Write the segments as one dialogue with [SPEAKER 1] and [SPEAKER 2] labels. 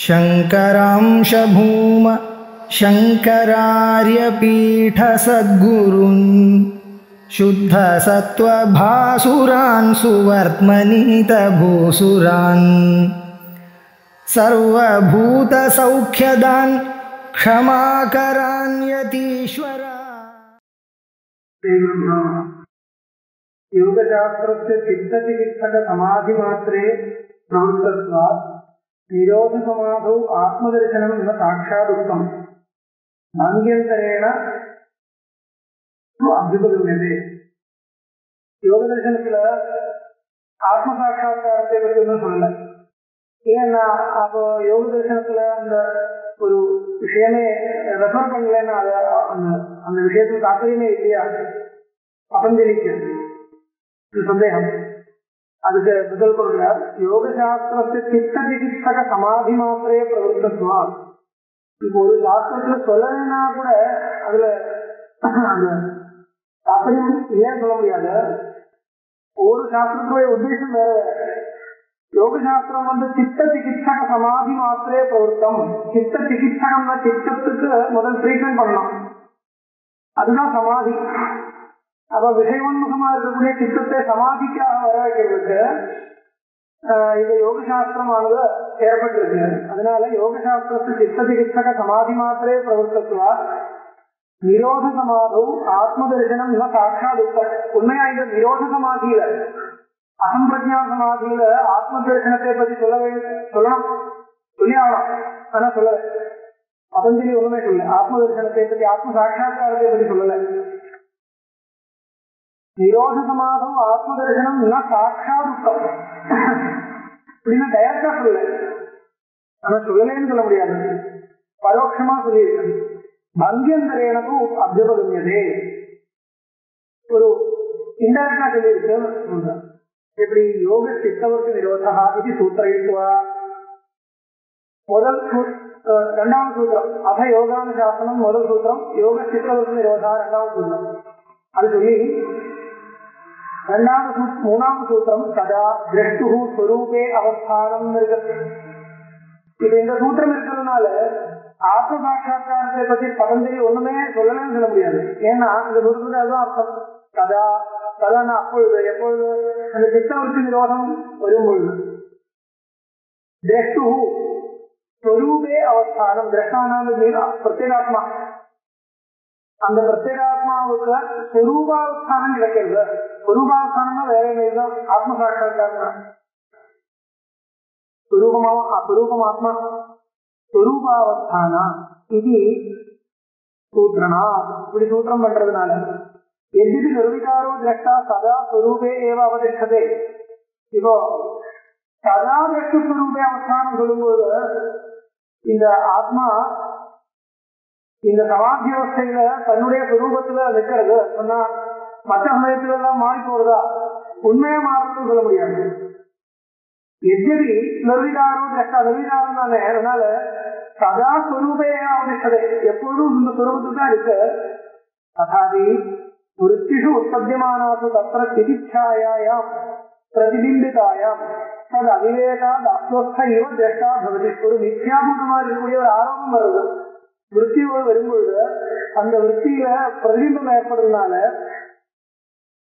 [SPEAKER 1] शंकरांश भूम शंकरार्यपीठ सद्गुरुन् शुद्ध सत्वभासुरान् सुवर्त्मनीत भूसुरान् सर्वभूत सौख्यदान् क्षमाकरान् यतीश्वरा।
[SPEAKER 2] योगशास्त्रस्य चित्तचिकित्सक समाधि मात्रे प्रवृत्तत्वात् निरोध समाधौ आत्मदर्शनं न साक्षादुक्तम् भाङ्ग्यन्तरेण अभ्युपगम्यते। योग दर्शनத்துல ஆத்ம சாட்சா்காரத்தை பற்றி ஒன்றும் சொல்லல. ஏன்னா அப்போ யோக தரிசனத்துல அந்த ஒரு விஷயமே ரெஃபர் பண்ணலன்னா அந்த விஷயத்துக்கு தாற்பயமே இல்லையா பதஞ்சலிக்கு சந்தேகம். அதுக்கு பதில் கொடுக்கிறார், யோக சாஸ்திரத்தை சித்த சிகிச்சக சமாதி மாத்திரே பிரவருத்தத்துவா. இப்போ ஒரு சாஸ்திரத்துல சொல்லலைன்னா கூட அதுல அந்த தாற்பயம் ஏன் சொல்ல முடியாது. ஒரு சாஸ்திரத்துடைய உத்தேசம் வேற. யோக சாஸ்திரம் சித்த சிகிச்சக சமாதி மாத்திரே பிரவருத்தம். சித்த சிகிச்சகம்னா சித்தத்துக்கு முதல் ட்ரீட்மெண்ட் பண்ணணும், அதுதான் சமாதி. அப்ப விஷயோன்முகமா இருக்கக்கூடிய சித்தத்தை சமாதிக்காக வர வைக்கிறதுக்கு இந்த யோக சாஸ்திரமானது ஏற்பட்டிருக்கு. அதனால யோக சாஸ்திரத்து சித்த சிகிச்சக சமாதி மாத்திரே பிரவர்த்தத்துவா நிரோத சமாதோ ஆத்ம தரிசனம் இல்ல சாட்சாத். உண்மையா இந்த நிரோத சமாதியில அகம்பிரஜா சமாதியில ஆத்ம தரிசனத்தை பத்தி சொல்லணும் சொல்லி ஆகலாம். ஆனா சொல்லல, பதஞ்சலி ஒண்ணுமே சொல்லல. ஆத்ம தரிசனத்தை பத்தி ஆத்ம சாட்சா்காரத்தை பத்தி சொல்லல. நிரோத சமாதம் ஆத்ம தரிசனம் சாட்சாத் அப்படின்னு டைரக்டா சொல்லல. ஆனா சொல்லலேன்னு சொல்ல முடியாது, பரோட்சமா சொல்லியிருக்கேன். பங்கியந்தரேனக்கும் அபியுபகம்யதே ஒரு இன்டைரக்டா சொல்லியிருக்கேன். எப்படி யோக சித்தவர்க்கு நிரோதா இது சூத்திரயித்வா முதல் ரெண்டாவது சூத்திரம் அத யோகானுசாசனம் முதல் சூத்திரம், யோக சித்தவர்க்கு நிரோதா ரெண்டாவது சூத்திரம். அது சொல்லி மூணாவது சூத்திரம் சதா திரஷ்டு ஸ்வரூபே அவஸ்தானம் இருக்கு. இப்ப இந்த சூத்திரம் இருக்கிறதுனால ஆத்ம சாட்சா்காரத்தை பத்தி பதஞ்சலி ஒண்ணுமே சொல்லலன்னு சொல்ல முடியாது. ஏன்னா இந்த சூத்திரத்துக்கு அதுவும் அர்த்தம். சதா சதானா அப்பொழுது எப்பொழுது அந்த சித்தவர்த்தி நிரோதம் வரும்பொழுது. திரஷ்டு ஸ்வரூபே அவஸ்தானம், திரஷ்டான பிரத்யேகாத்மா, அந்த பிரத்யேகாத்மாவுக்கு ஸ்வரூபாவஸ்தானம் கிடைக்கிறது. ஸ்வரூபாவஸ்தானம்னா வேற என்னதான் ஆத்ம சாட்சா்காரம். ஸ்வரூபம் ஆத்மா ஸ்வரூபாவஸ்தானா இது சூத்திரனா. இப்படி சூத்திரம் பண்றதுனால எதிரி நிர்விகாரோ திரஷ்டா சதா ஸ்வரூபே ஏவ அவதிஷ்டதே. இப்போ சதா திரஷ்டு ஸ்வரூபே அவஸ்தானம் சொல்லும்போது இந்த ஆத்மா இந்த சமாதி அவஸ்தையில தன்னுடைய சுரூபத்துல நிற்கிறது சொன்னா மற்ற சமயத்துல எல்லாம் மாறி போறதா? உண்மையா மாறுறதுன்னு சொல்ல முடியாது. எதிரி நிர்விகாரோ திரஷ்டா, நிர்விகாரம் தானே. அதனால சதா ஸ்வரூபே அவதிஷ்டதே, எப்பொழுதும் இந்த சுரூபத்துக்கு தான் இருக்கு. ததாதி விருத்திஷு உற்பத்தியமானாசு தத்திர சிகிச்சாயாம் பிரதிபிம்பிதாயாம் தது அவிவேகாத் அஸ்வஸ்த இவ திரஷ்டா பவதி. ஒரு மித்யாபூதமா இருக்கக்கூடிய ஒரு ஆரோபம் வருது விருத்தியோடு வரும்பொழுது. அந்த விருத்தியில பிரதிபிம்பம் ஏற்படுறதுனால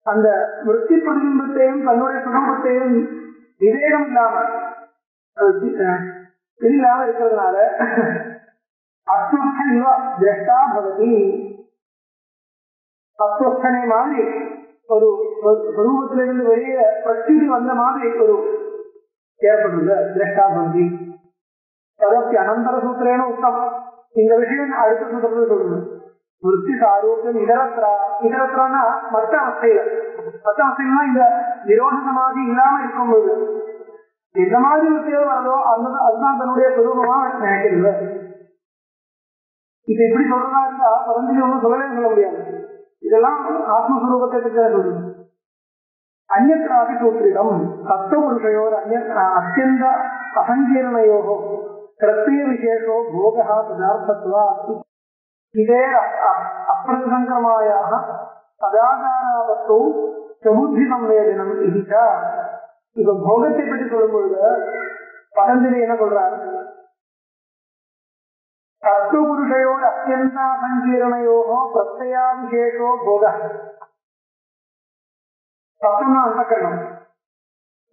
[SPEAKER 2] அந்த விருத்தி பிரதிபிம்பத்தையும் தன்னுடைய சுரூபத்தையும் விவேகம் இல்லாம இது இல்லாம இருக்கிறதுனால அஸ்வஸ்த இவ திரஷ்டா பவதி. அஸ்வஸ்தனை மாதிரி ஒரு சுரூபத்திலிருந்து வெளியே பிரச்சுதி வந்த மாதிரி ஒரு ஏற்படுறது திரஷ்டா பவதி. ததப்பி அனந்தர சூத்திரேன உத்தம். இந்த விஷயம் அடுத்த சூத்திரத்தில் சொல்றது. விருத்தி சாரூபியம் இதரத்ரா. இதரத்ரானா மற்ற அவஸ்தைகள். மற்ற அவஸ்தைகள்னா இந்த நிரோத சமாதி இல்லாம இருக்கும்போது எந்த மாதிரி விருத்தியோ வரதோ அதுதான் தன்னுடைய சுரூபமா நினைக்கிறது. இப்ப இப்படி சொல்றதா இருந்தா பதஞ்சலி ஒன்றும் சொல்லவே சொல்ல முடியாது. இதெல்லாம் ஆத்மஸ்வரூபத்தை பற்றி சொல்றது. அந்நியத்ராபி சூத்திரிடம் சப்தபுருஷயோர் அத்தியந்த அசங்கீர்ணயோ கிருத்திய விசேஷோ போகா பதார்த்தத்வா இதே அப்பிரசங்கரமாயாக சதாகாராவத்தோ பிரபுத்தி சம்வேதனம் இதுச்சா. இப்ப போகத்தை பற்றி சொல்லும் பொழுது பதஞ்சலி என்ன சொல்றாரு? அத்தியந்தா சங்கீர்ணயோகோ பிரத்யாபிஷேகோ போக. தத்துவம்னா அந்தக்கரணம்,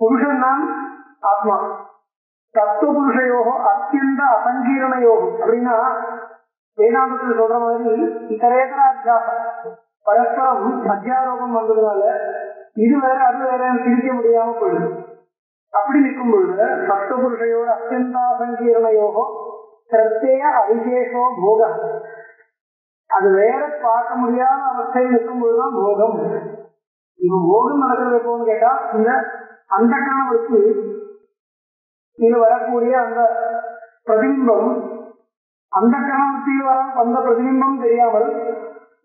[SPEAKER 2] புருஷன் தான் ஆத்மா. தத்துவ புருஷயோகோ அத்தியந்த அசங்கீர்ணயோகம் அப்படின்னா வேதாந்தத்தில் சொல்ற மாதிரி இதரேதர அத்தியாசம், பரஸ்பரம் அத்தியாரோபம் வந்ததுனால இது வேற அது வேற பிரிக்க முடியாம போயிடுது. அப்படி நிற்கும் பொழுது தத்துவ புருஷயோட அத்தியந்தா சங்கீர்ணயோகோ பிரத்யேக அவிசேஷோ போக, அது வேற பார்க்க முடியாத அவஸ்தையில் நிற்கும் பொழுதுதான் போகம். இப்ப போகம் நடக்கிறது எப்போன்னு கேட்டா இந்த அந்த கணவருக்கு இது வரக்கூடிய அந்த பிரதிபிம்பம், அந்த கணவத்தில் வந்த பிரதிபிம்பம் தெரியாமல்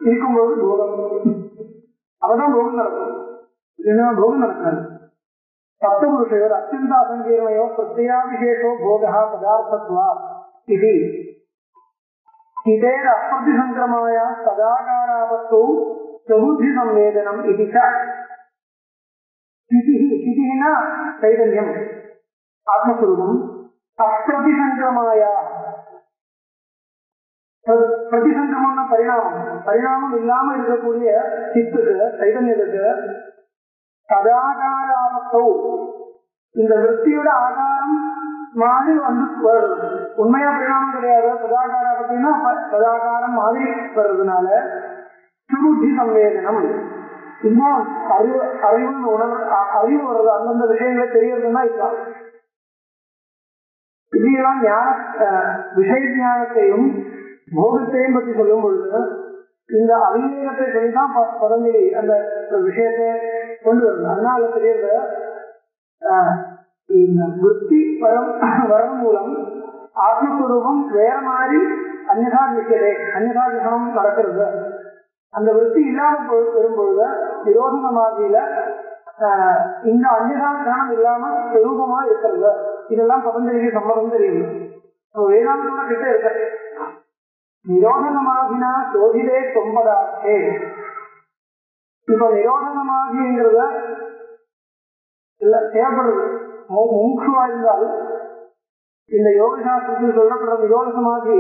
[SPEAKER 2] இருக்கும்போது போகம், அவதான் போகம் நடக்கும். இல்லைன்னா போகம் நடக்காது. சப்தபுருஷயோர் அத்தியந்தா சங்கீர்ணயோ பிரத்யாபிஷேஷோ போகா பதார்த்தத்வா இது இதேர் அப்பிரதி சங்கிரமாய சதாகாராவத்தோ சபுத்தி சம்வேதனம் இது ஸ்திதினா சைதன்யம் ஆத்மஸ்வரூபம். அப்பிரதி சங்கிரமாய பிரதிசங்கிரமான பரிணாமம் இல்லாம இருக்கக்கூடிய சித்துக்கு சைதன்யத்துக்கு சதாகாராவத்தோ இந்த விற்த்தியோட ஆகாரம் மாதிரி வந்து வருது. உண்மையா பரிணாமம் கிடையாது. சதாகாராபத்தின்னா சதாகாரம் மாதிரி வர்றதுனால சுருத்தி சம்வேதனம், இன்னும் அறிவுன்னு அறிவு வருது. அந்தந்த விஷயங்களை தெரியறதுன்னா இதுதான். இப்படியெல்லாம் விஷய ஞானத்தையும் போகத்தையும் பற்றி சொல்லும் பொழுது இந்த அவிவேகத்தை சொல்லிதான் பதஞ்சலி அந்த விஷயத்தை கொண்டு வருது. அதனால தெரியறது இந்த விற்பி வரம் மூலம் ஆத்மஸ்வரூபம் வேற மாதிரி அந்நியதா விஷயத்தை அந்நியதா விஷயம் நடக்கிறது. அந்த விற்பி இல்லாம வரும்பொழுது நிரோதன மாதிரியில இந்த அந்நியதா விஷயம் இல்லாம சுரூபமா இருக்கிறது. இதெல்லாம் பதஞ்சலிக்கு சம்மதம் தெரியுது. வேதாந்தோட கிட்ட இருக்க நிரோதனமாகினா சோதிலே தொம்பதாச்சே. இப்ப நிரோதனமாகிங்கிறத இல்ல தேவைப்படுறது. முமுட்சுவா இருந்தால் இந்த யோக சாஸ்திரத்தில் சொல்லப்படுற நிரோத சமாதி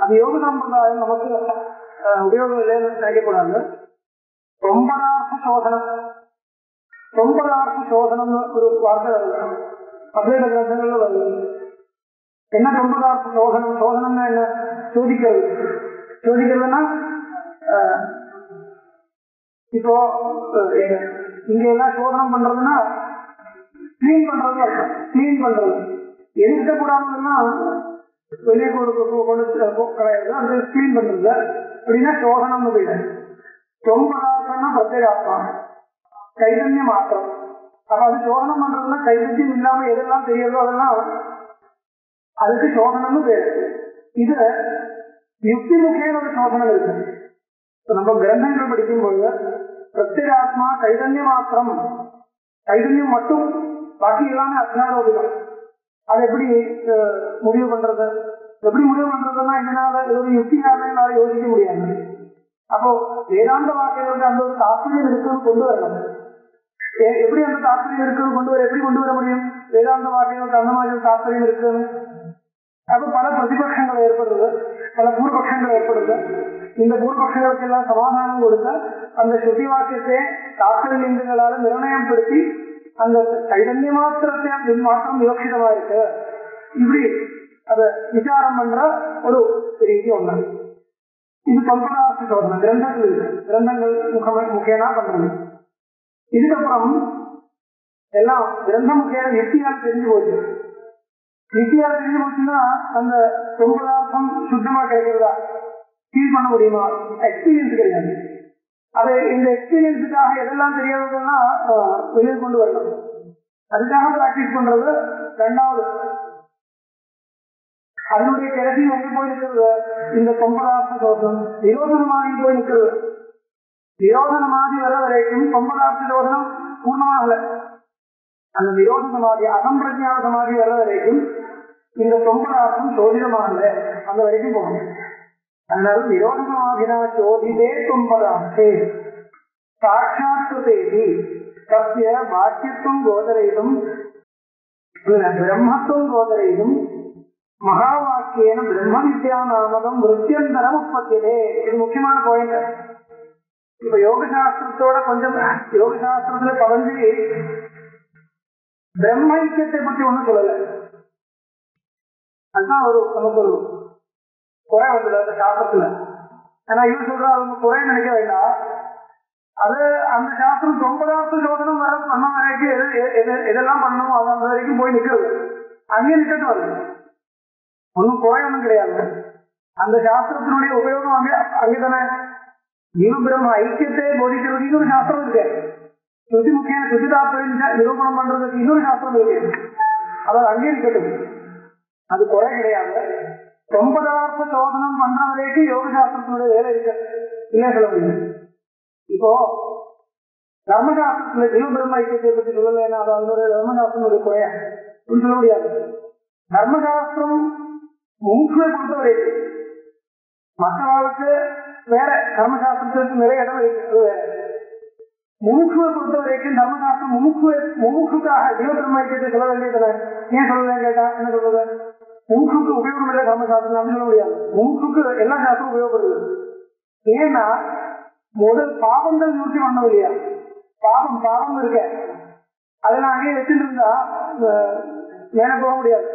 [SPEAKER 2] அது யோக சம்பிரதாயம் நமக்கு உபயோகம் இல்லைன்னு நினைக்கக்கூடாது. தொம்பதார்த்த சோதனம், தொம்பதார்த்த சோதனம்னு ஒரு வார்த்தை வருது, அத்வைத கிரந்தங்கள்ல வருது. என்ன தொம்பதார்த்த சோதனம்? சோதனம்னா என்ன? சோதிக்கிறது. சோதிக்கிறதுனா இப்போ இங்க எல்லாம் சோதனம் பண்றதுன்னா கிளீன் பண்றது அர்த்தம். கிளீன் பண்றது எதிர்க்க கூடாதுன்னா வெளியே கொண்டு கிடையாது, அது கிளீன் பண்றது அப்படின்னா சோதனம்னு போயிடு. தொம்பதார்த்தம்னா பிரத்யேகாத்மா சைதன்ய மாத்திரம். அப்ப அது சோதனம் பண்றதுன்னா சைதன்யம் இல்லாம எதெல்லாம் தெரியுதோ அதெல்லாம் அதுக்கு சோதனம்னு பேரு. இது யுக்தி முக்கிய ஒரு சோதனம் இருக்கு. நம்ம கிரந்தங்கள் படிக்கும்போது பிரத்யேகாத்மா சைதன்ய மாத்திரம், சைதன்யம் மட்டும், பாக்கி எல்லாமே அத்தியாரோபிகம். அதை எப்படி முடிவு பண்றது? எப்படி முடிவு பண்றதுன்னா இதனால ஒரு யுக்தியாக என்னால யோசிக்க முடியாது. அப்போ வேதாந்த வாக்கியங்களுக்கு அந்த ஒரு தாற்பயம் இருக்குன்னு கொண்டு வரணும். எப்படி அந்த தாற்பயம் இருக்குன்னு கொண்டு வர எப்படி கொண்டு வர முடியும்? வேதாந்த வாக்கியங்களுக்கு அந்த மாதிரி ஒரு தாற்பயம் இருக்குன்னு அப்ப பல பிரதிபட்சங்கள் ஏற்படுறது, பல பூர்வபட்சங்கள் ஏற்படுது. இந்த பூர்வபட்சங்களுக்கு எல்லாம் சமாதானம் கொடுத்த அந்த ஸ்ருதி வாக்கியத்தை தாற்பயங்களால நிர்ணயம் படுத்தி அந்த சைதன்ய மாத்திரத்தை மாத்திரம் விவக்ஷிதமா இருக்கு, இப்படி அத விசாரம் பண்ற ஒரு ரீதி ஒண்ணு. இது தொல்பதார்த்த சோதனை கிரந்தங்கள் இருக்கு. கிரந்தங்கள் முக்கியனா பண்றது. இதுக்கப்புறம் எல்லாம் கிரந்த முக்கியான யுக்தியால் தெரிஞ்சு போச்சு. யுக்தியால் தெரிஞ்சு போச்சுன்னா அந்த தொல்பதார்த்தம் சுத்தமா கிடைக்கிறதா, ஃபீல் பண்ண முடியுமா? எக்ஸ்பீரியன்ஸ் கிடையாது. அதை இந்த எக்ஸ்பீரியன்ஸுக்காக எதெல்லாம் தெரியாததுன்னா வெளியே கொண்டு வரணும். அதுக்காக பிராக்டிஸ் பண்றது ரெண்டாவது. அதனுடைய கடைசி எங்க போய் நிற்கிறது? இந்த தொம்பதார்த்த சோதனம் நிரோதனமாகி போய் நிற்கிறது. நிரோதனமாகி வர வரைக்கும் தொம்பதார்த்த சோதனம் பூர்ணமாகல. அந்த நிரோதனமாகி அசம்பிரஜான சமாதி வர வரைக்கும் இந்த தொம்பதார்த்தம் சோதிதமாகல, அந்த வரைக்கும் போகணும். அதனால நிரோதனமாகினா சோதிதே தொம்பதார்த்தே சாட்சாத்கிருதேதி தஸ்ய பாக்கியத்துவம் கோதரயிதும் பிரம்மத்துவம் கோதரயிதும் மகாவாக்கிய மகாவாக்கியேன பிரம்ம வித்யா நாமகம் விருத்தியந்தரம் உற்பத்தியதே. இது முக்கியமான பாயிண்ட். இப்ப யோக சாஸ்திரத்தோட கொஞ்சம் யோக சாஸ்திரத்துல பதஞ்சலி பிரம்ம ஐக்கியத்தை பத்தி ஒண்ணும் சொல்லல. அதுதான் நமக்கு ஒரு குறை வந்தது அந்த சாஸ்திரத்துல. ஏன்னா இவன் சொல்ற அவங்க குறை நினைக்க வேண்டாம். அது அந்த சாஸ்திரம் 9வது சோதனம் வர பண்ண வரைக்கும் எதெல்லாம் பண்ணணும் அது அந்த வரைக்கும் போய் நிக்கிறது. அங்கேயே நிக்கட்டு வருது. ஒன்னும் குறை ஒன்றும் கிடையாது. அந்த சாஸ்திரத்தினுடைய உபயோகம் அங்கேதானே. ஜீவ பிரம்ம ஐக்கியத்தை போதிக்கிறதுக்கு இன்னொரு சாஸ்திரம் இருக்கு. சுத்தி முக்கியம் சுத்திதாத்வ நிரூபணம் பண்றதுக்கு இன்னொரு சாஸ்திரம் இருக்கு. அதாவது அங்கேயே நிக்கட்டும். அது குறை கிடையாது. 9வது சோதனம் பண்ற வரைக்கும் யோக சாஸ்திரத்தினுடைய வேலை இருக்கு. இல்லைன்னு சொல்ல முடியும். இப்போ தர்மசாஸ்திரத்துல ஜீவ பிரம்ம ஐக்கியத்தை பற்றி சொல்லலைன்னா அது அதனுடைய தர்மசாஸ்திரனுடைய குறைய சொல்ல முடியாது. தர்மசாஸ்திரம் முமுட்சுவை பொறுத்த வரைக்கும் மற்றவர்களுக்கு வேற தர்மசாஸ்திரத்துக்கு நிறைய இடம் இருக்கு. வேற முமுட்சுவை பொறுத்த வரைக்கும் தர்மசாஸ்திரம் முமுட்சுக்காக ஜீவ பிரம்ம ஐக்கியத்தை சொல்ல வேண்டியது. ஏன் சொல்லலன்னு கேட்டா என்ன சொல்றது? முமுட்சுக்கு உபயோகம் இல்லை தர்மசாஸ்திரம் அப்படின்னு சொல்ல முடியாது. முமுட்சுக்கு எல்லா சாஸ்திரம் உபயோகப்படுது. ஏன்னா முதல் பாவங்கள் நிவர்த்தி பண்ணணும் இல்லையா? பாவம் இருக்க அதெல்லாம் அங்கேயே வச்சுட்டு இருந்தா மேல போக முடியாது.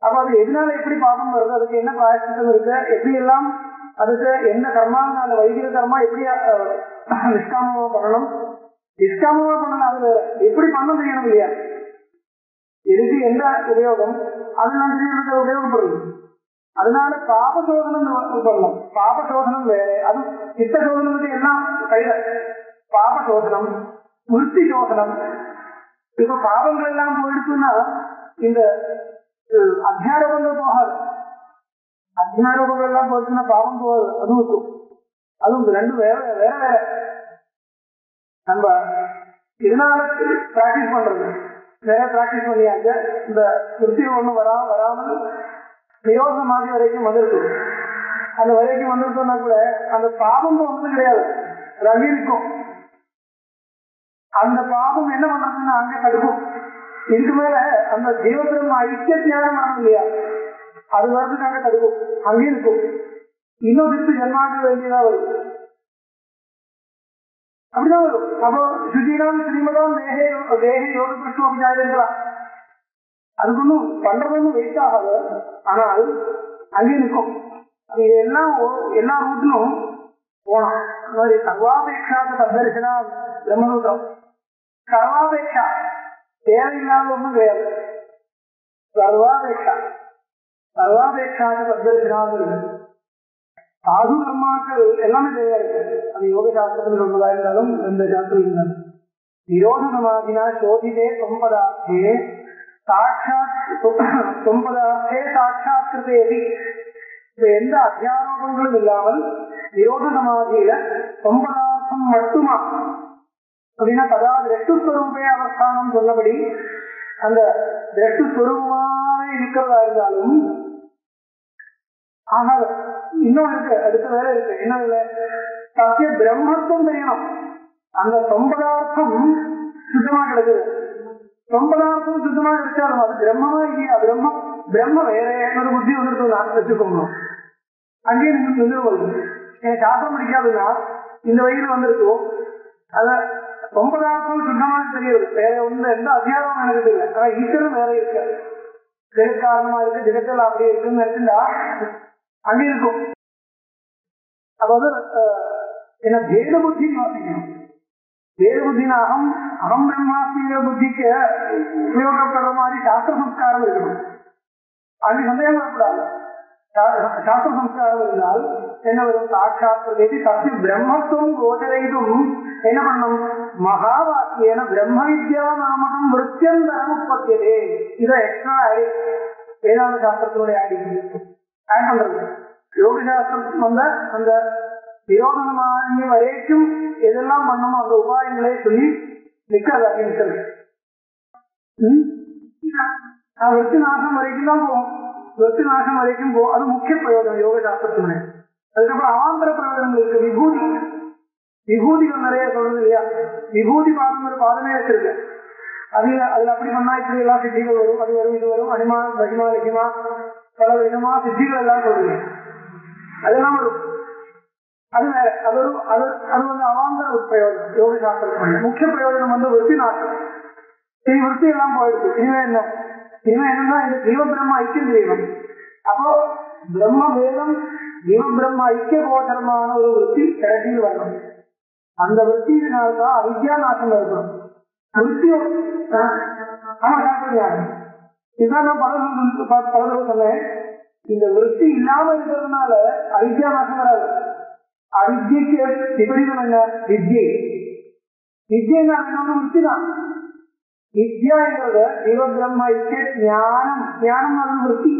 [SPEAKER 2] அப்ப அது எதனால எப்படி பாவம் வருது, அதுக்கு என்ன பிராயஷ்சித்தம் இருக்கு, எப்படி எல்லாம் அதுக்கு என்ன கர்மானால வைதிக கர்மா எப்படி நிஷ்காமமா பண்ணணும், நிஷ்காமமா பண்ணணும் அது வேற, எப்படி பண்ண தெரியணும் இல்லையா? இதுக்கு எந்த உபயோகம் அதெல்லாம் தெரியறதுக்கு உபயோகப்படுது. அதனால பாபசோதனம் பண்ணணும். பாபசோதனம் வேற, அது சித்த சோதனத்துக்கு எல்லாம் கைத. பாபசோதனம் விருத்தி சோதனம். இப்ப பாவங்கள் எல்லாம் போயிடுச்சுன்னா இந்த அத்தியாரோபங்கள் போகாது. அத்தியாரோபங்கள் எல்லாம் போயிடுச்சுன்னா பாவம் போகாது. அதுவும் இருக்கும். அதுவும் ரெண்டும் வேற வேற வேற. நம்ம இதனால பிராக்டிஸ் பண்றது நிறைய பிராக்டிஸ் பண்ணியாங்க. இந்த விருத்தி ஒண்ணு வராமல் நிரோத மாதிரி வரைக்கும் வந்திருக்கு. அந்த வரைக்கும் வந்திருக்கோம்னா கூட அந்த பாவம் போகிறது கிடையாது. அது அங்கே இருக்கும். அந்த பாவம் என்ன பண்றதுன்னா அங்கே தடுக்கும். இதுக்கு மேல அந்த ஜீவபிரம்ம ஐக்கிய தியானம் வரணும் இல்லையா? அது வர்றதுக்கு அங்கே தடுக்கும். அங்கே இருக்கும். இன்னும் விட்டு ஜன்மாக்க வேண்டியதா வரும். அப்படிதான் வரும். அப்போ சுஜீனாம் ஸ்ரீமதாம் தேக யோக பிரஷ்னம் அப்படி இருக்கலாம். அதுக்கு ஒன்றும் பண்றதுன்னு வேஸ்ட் ஆகாது. ஆனால் அங்கே நிற்கும். அது எல்லாம் எல்லா ரூட்லும் போனோம். சர்வாபேட்சாத சந்தர்சனா பிரம்மசூத்திரம். சர்வாபேட்சா தேவையில்லாத ஒன்றும் கிடையாது. சர்வாபேட்சாத சந்தர்சனாக சாது கர்மாக்கள் எல்லாமே தேவையா இருக்கு. அது யோக சாஸ்திரத்தில் சொல்வதா இருந்தாலும் எந்த சாஸ்திரம் இருந்தாலும் நிரோத சமாதினா சோதிதே தொம்பதார்த்தே சாட்சாத்கிருதே. எந்த அத்தியாரோபங்களும் இல்லாமல் நிரோத சமாதியில தொம்பதார்த்தம் மட்டுமா அப்படின்னா கதா திரஷ்டுஸ்வரூபே அவஸ்தானம் சொன்னபடி அந்த திரஷ்டுஸ்வரூபமாவே இருக்கிறதா இருந்தாலும் ஆனால் இன்னும் இருக்கு. அடுத்த வேலை இருக்கு. என்ன இல்லை? சத்திய பிரம்மத்துவம் தெரியணும். அந்த தொம்பதார்த்தம் சுத்தமா கிடைக்குது. தொம்பதார்த்தம் சுத்தமா கிடைச்சாலும் அது பிரம்மமா இல்லையா? பிரம்ம வேற ஒரு புத்தி வந்துருக்கு வச்சுக்கோங்க. அங்கேயே நீங்க நிறுவது எனக்கு சாஸ்திரம் பிடிக்காதுன்னா இந்த வயதில் வந்திருக்கும். அத தொம்பதார்த்தம் சுத்தமாக தெரியுது. வேற ஒன்று எந்த அத்தியாரம் எனக்கு தெரியல. ஆனா ஈஸ்வரன் வேற இருக்கு. ஜெகத் காரணமா இருக்கு, ஜெகத்தில் அப்படி இருக்குன்னு நினைச்சுட்டா அங்கே இருக்கும். அதாவது என்ன பேத புத்தி யோசிக்கணும். வேத புத்தினா அகம் பிரம்மாஸ்மிங்கிற புத்திக்கு உபயோகப்படுற மாதிரி சாஸ்திர சம்ஸ்காரம் இருக்கணும். அங்கே சந்தேகம் வரக்கூடாது. சாஸ்திர சம்ஸ்காரம் இருந்தால் என்ன வரும்? சாட்சாத்கிருதேதி சத்திய பிரம்மத்துவம் கோச்சரைதும் என்ன பண்ணும்? மகா வாக்கியன பிரம்ம வித்யா நாமகம் விருத்தியந்தரம் உற்பத்தியதே. இதை எக்ஸ்ட்ரா வேதாந்த சாஸ்திரத்தினுடைய ஆட் பண்றது. யோக சாஸ்திரத்துக்கு வந்த அந்த விரோதமான வரைக்கும் எதெல்லாம் பண்ணணும் அந்த உபாயங்களே சொல்லி நிக்கிறது. வெற்றி நாசம் வரைக்கும் தான் போகும். வெற்றி நாசம் வரைக்கும் போகும். அது முக்கிய பிரயோஜனம் யோக சாஸ்திரத்தினுடைய. அதுக்கப்புறம் அவாந்தர பிரயோஜனங்கள் இருக்கு. விபூதிகள் நிறைய சொல்றது இல்லையா? விபூதி பாதம் பாதமே வச்சிருக்கு. அதுல அப்படி பண்ணா இப்படி எல்லாம் சித்திகள் வரும், அது வரும், இது வரும், அனிமா மகிமா லகிமா பல விதமான சித்திகள் எல்லாம் சொல்றீங்க, அதெல்லாம் வரும். அது வேற, அது அவாந்தர பிரயோஜனம். யோக சாஸ்திரம் முக்கிய பிரயோஜனம் விருத்தி நாசம். சரி, விருத்தி எல்லாம் போயிடுச்சு. இனிமே என்னன்னா இந்த ஜீவ பிரம்ம ஐக்கியம் தெரியணும். அப்போ பிரம்ம வேதம் ஜீவ பிரம்ம ஐக்கிய கோச்சரமான ஒரு விருத்தி கடைசியில் வரணும். அந்த விருத்தியினால்தான் அவித்யா நாசம் இருக்கணும். விருத்தியும் ஆமா சாப்பிடுறாங்க. இதுதான் நான் பல தடவை சொன்னேன். இந்த விருத்தி இல்லாம இருக்கிறதுனால அவித்யா நாசம் வராது. அவித்யக்கு விபரீதம் என்ன? வித்யை. வித்யை விருத்தி தான். வித்யாங்கிறது ஜீவ பிரம்ம ஐக்கிய ஞானம். ஞானம் விருத்தி.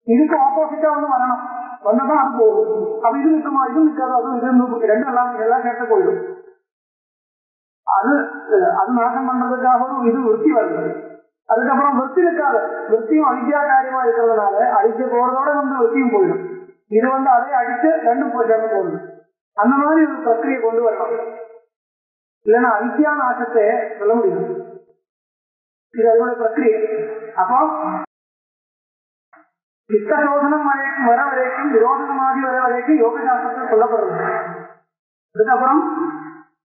[SPEAKER 2] இதுக்கு ஆப்போசிட்டா வரணும். வந்ததான் அது போகும். அப்ப இது நிற்குமா? இது நிற்காது. அதுவும் இது ரெண்டும் எல்லாம் சேர்த்து போயிடும். அது நாசம் பண்றதுக்காக இது விருத்தி வருது. அதுக்கப்புறம் விருத்தி இருக்காது. விருத்தியும் அவித்யா காரியமா இருக்கிறதுனால அடிச்சு போறதோட விருத்தியும் போயிடும். இது அதை அடிச்சு ரெண்டும் போய் சேர்ந்து போகுது. அந்த மாதிரி ஒரு பிரக்கிரியை கொண்டு வரணும். இல்லைன்னா அவித்யா நாசத்தை சொல்ல முடியும். இது அதோட பிரக்கிரியை. அப்போ சித்த சோதனம் வர வரைக்கும், விரோதமாகி வர வரைக்கும் யோக சாஸ்திரத்தில் சொல்லப்படுறது. அதுக்கப்புறம்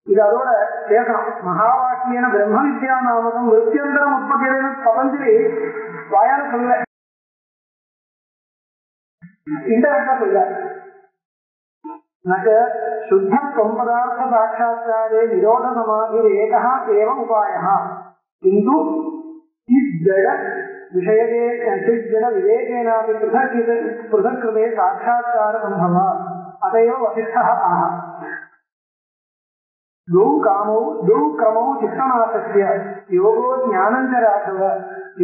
[SPEAKER 2] இது அதோட சேர்க்கணும். மகாவாக்கியன பிரம்ம வித்யா நாமகம் விருத்தியந்தரம் உற்பத்தியில பதஞ்சலி வாயால சொல்ல இன்டர்நெட்டா சொல்ல சுத்த தொம்பதார்த்த சாட்சாத்காரே நிரோத சமாதி ஏகா ஏவ உபாயः கிந்து ஜட விஷயகே ஜட விவேகேனாபி பृथक् कृते साक्षात्कार संभव अतएव वसिष्ठः आह द्वौ क्रमौ चित्तनाशस्य योगो ज्ञानं च राघव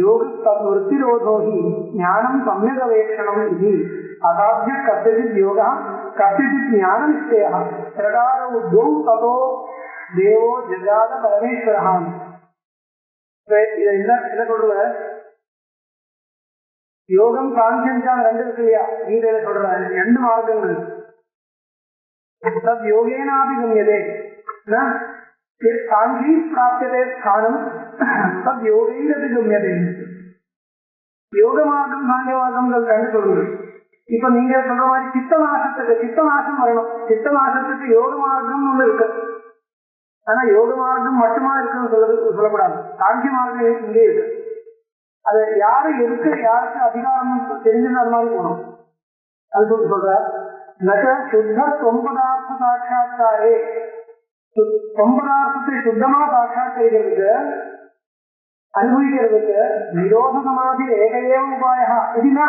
[SPEAKER 2] योग वृत्तिरोधो हि ज्ञानं सम्यगवेक्षणम् इति असाध्य कस्यचित् योगः कस्यचित् ज्ञाननिश्चयः प्रकारौ द्वौ ततो देवो जगाद परमेश्वरः. என்ன சொல்ற? யோகம் சாங்கியம் ரெண்டு இருக்கு இல்லையா? கீதையில சொல்ற ரெண்டு மார்க்கங்கள். தத் யோகேனாபி கம்யதே சாங்கி பிராப்தியதே ஸ்தானம் தத் யோகைரபி கம்யதே. யோக மார்க்கம் சாங்கிய மார்க்கங்கள் ரெண்டு சொல்லுங்க. இப்ப நீங்க சொல்ற மாதிரி சித்தநாசம் வரணும். சித்தநாசத்துக்கு யோக மார்க்கம் ஒண்ணு இருக்கு. ஆனா யோக மார்க்கம் மட்டுமா இருக்குன்னு சொல்லக்கூடாது. சாங்கிய மார்க்கம் இங்கே இருக்கு. அது யாரு இருக்கு, யாருக்கு அதிகாரம் தெரிஞ்சுன்னு அது மாதிரி போகணும். அது சொல்ற சுத்த தொம்பதார்த்த சாட்சாத்காரே, தொம்பதார்த்தத்தை சுத்தமா சாட்சாத்கரிக்கிறதுக்கு அனுபவிக்கிறதுக்கு நிரோத சமாதி ஏகையே உபாயா. இதுனா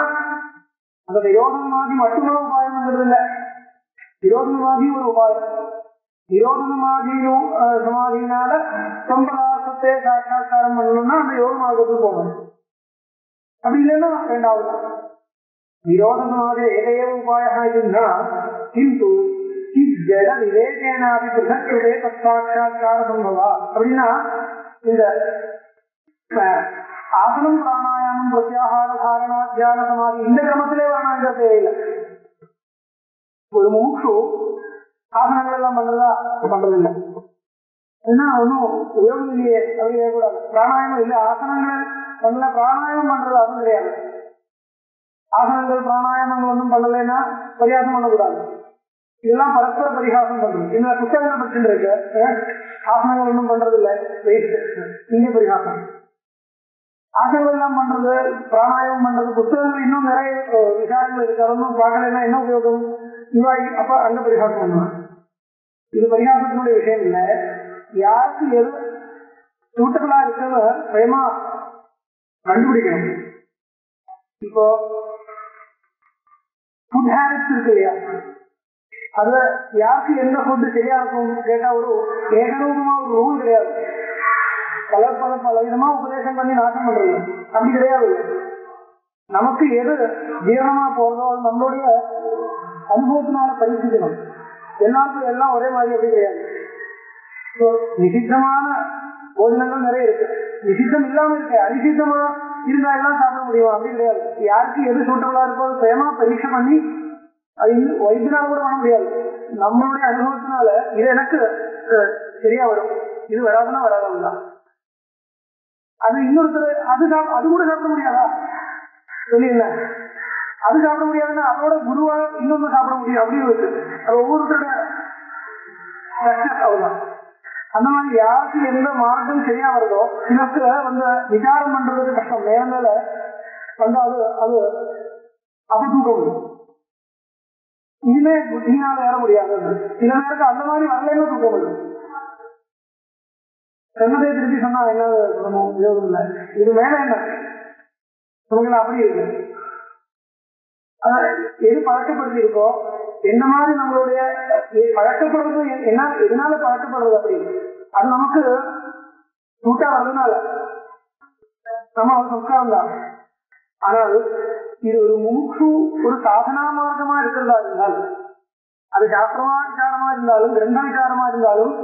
[SPEAKER 2] அந்த நிரோத சமாதி மட்டுமே உபாயம்ங்கிறது இல்ல. நிரோத சமாதி ஒரு உபாயம். நிரோத சமாதியினால தொம்பதார்த்தத்தை சாட்சாத்காரம் பண்ணணும்னா அந்த யோக மார்க்கத்துக்கு போகணும். அப்படி இல்லைன்னா ரெண்டாவது நிரோத சமாதி ஏகையே உபாயா இதுன்னா கிந்து ஜட விவேகேனாபி பृथक् कृते तत्साक्षात्कार संभवा. அப்படின்னா இந்த ஆசனம் பிராணாயாமம் பிரத்யாகார தாரணா தியான சமாதி இந்த கிரமத்திலே வேணாங்கிற தேவையில்லை. ஒரு மூச்சு ஆசனங்கள் எல்லாம் பண்றதில்லை. ஏன்னா ஒன்னும் உயர்வு இல்லையே, அப்படி கேட்கக்கூடாது. பிராணாயாமம் இல்லை, ஆசனங்கள் பண்ணல, பிராணாயாமம் பண்றது அதுவும் கிடையாது. ஆசனங்கள் பிராணாயாமங்கள் ஒன்றும் பண்ணலைன்னா பரிகாசம் பண்ணக்கூடாது. இதெல்லாம் பரஸ்பர பரிகாசம் பண்றது. இந்த புத்தகங்கள் படிச்சுட்டு இருக்கு, ஆசனங்கள் ஒன்றும் பண்றது இல்லை, இங்க பரிகாசம். ஆசனங்கள் எல்லாம் பண்றது, பிராணாயாமம் பண்றது, புத்தகங்கள் இன்னும் நிறைய விசாரங்கள் இருக்கு. அதொன்னும் பார்க்கலன்னா என்ன உபயோகம்? அப்ப அங்க பரிகாசம் பண்ணுவாங்க. இது பரிகாசத்தினுடைய விஷயம் இல்லை. யாருக்கு எது சூட்டபிளா இருக்குன்னு சுயமா கண்டுபிடிக்கணும். இப்போ ஃபுட் ஹேபிட்ஸ் இருக்கு இல்லையா? அதுல யாருக்கு எந்த ஃபுட் சரியா இருக்கும் கேட்டா ஒரு ஏகரூபமா ஒரு ரூல் கிடையாது. பல விதமா உபதேசம் பண்ணி நாசம் பண்றது அப்படி கிடையாது. நமக்கு எது ஜீரணமா போறதோ அது நம்மளுடைய அனுபவத்தினால பரிசீலிக்கணும். எல்லாருக்கும் எல்லாம் ஒரே மாதிரி அப்படி கிடையாது. நிஷித்தமான போஜனங்கள் நிறைய இருக்கு, நிஷித்தம் இல்லாம இருக்கு, அனிஷித்தமா இருந்தா எல்லாம் சாப்பிட முடியும் அப்படி கிடையாது. யாருக்கு எது சூட்டபிளா இருக்கோ அது சுயமா பரீட்சை பண்ணி அது வைத்தியனால கூட பண்ண முடியாது. நம்மளுடைய அனுபவத்தினால இது எனக்கு சரியா வரும், இது வராதுன்னா வராதான். அது இன்னொருத்தர் அது கூட சாப்பிட முடியாதா சொல்லி என்ன அது சாப்பிட முடியாதுன்னா அதோட குருவா இன்னொன்னு சாப்பிட முடியும் அப்படின்னு இருக்கு. அது ஒவ்வொருத்தரோட ஸ்ட்ரக்சர் அவ்வளவுதான். அந்த மாதிரி யாருக்கு எந்த மார்க்கம் சரியா வருதோ, சிலருக்கு விசாரம் பண்றதுக்கு கஷ்டம், மேல மேல அது அது அப்ப தூக்கம் வரும். இனிமே புத்தினால ஏற முடியாது. சில நேரத்துக்கு அந்த மாதிரி வரலன்னு தூக்கம் வரும். சொன்னதே திருப்பி சொன்னா என்ன சொல்லணும், உபயோகம் இல்லை. இது மேல என்ன உங்களுக்கு அப்படி இருக்கு. எது பழக்கப்படுத்தி இருக்கோ, எந்த மாதிரி நம்மளுடைய பழக்கப்படுறது என்ன, எதனால பழக்கப்படுறது அப்படி, அது நமக்கு சூட்டா வர்றதுனால நம்ம ஒரு சம்ஸ்காரம் தான். ஆனால் இது ஒரு முமுட்சு ஒரு சாதனா மார்க்கமா இருக்கிறதா இருந்தால், அது சாஸ்திரமா விசாரமா இருந்தாலும் கிரந்த விசாரமா இருந்தாலும்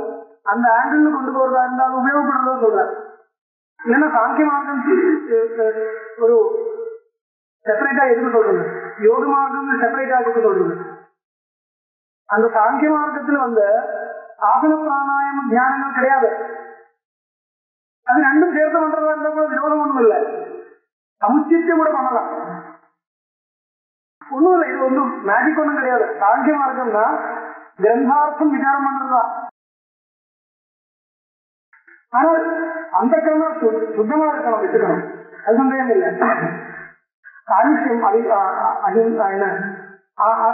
[SPEAKER 2] அந்த ஆங்கிள் கொண்டு போறதா இருந்தாலும் உபயோகப்படுறதா சொல்றேன். இல்லைன்னா சாங்கிய மார்க்கம் ஒரு செப்பரேட்டா எதுக்கு சொல்றது, யோக மார்க்கம் செப்பரேட்டா எதுக்கு சொல்றது. அந்த சாங்கிய மார்க்கத்துல ஆசன பிராணாயாம தியானங்கள் கிடையாது. அது ரெண்டும் சேர்த்து பண்றதா இருந்தா கூட விரோதம் ஒண்ணும் இல்லை, சமுச்சித்து கூட பண்ணலாம், ஒண்ணும் இல்லை. இது ஒன்றும் மேஜிக் ஒன்றும் கிடையாது. சாங்கிய மார்க்கம்னா கிரந்தார்த்தம் விசாரம் பண்றதுதான். ஆனால் அந்த கிரமம் சுத்தமா இருக்கணும், வச்சுக்கணும், அது சந்தேகம் இல்லை. காலுஷ்யம் என்ன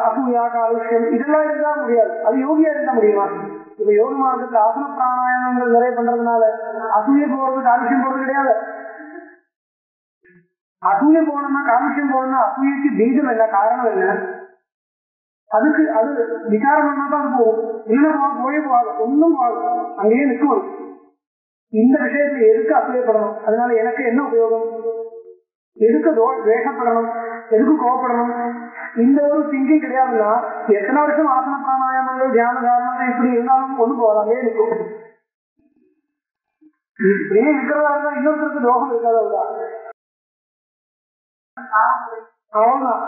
[SPEAKER 2] அசூயா காலுஷ்யம் இதெல்லாம் இருந்தா முடியாது. அது யோகியா இருந்தா முடியுமா? இப்ப யோக மார்க்கத்துல ஆசன பிராணாயாமங்கள் நிறைய பண்றதுனால அசூய போறது காலுஷ்யம் போறது கிடையாது. அசூய போகணும்னா காலுஷ்யம் போகணும்னா அசூயக்கு பீஜம் என்ன, காரணம் என்ன, அதுக்கு அது விசாரம் பண்ணா தான் அது போகும். இல்லைன்னா போயே போகாது, ஒன்னும் போகாது, அங்கேயே நிற்கும். இந்த விஷயத்துல எதுக்கு அசூயப்படணும், அதனால எனக்கு என்ன உபயோகம், எதுக்கு வேஷப்படணும், எதுக்கு கோவப்படணும், இந்த ஒரு திங்கிங் கிடையாதுன்னா எத்தனை வருஷம் ஆசன பிராணாயாமங்கள் தியான தாரணம் இப்படி இருந்தாலும் ஒண்ணு போகலாமே இருக்கும். இப்படியே இருக்கிறதா இருந்தா இன்னொருத்தருக்கு தோகம் இருக்காது. அவ்வளவுதான்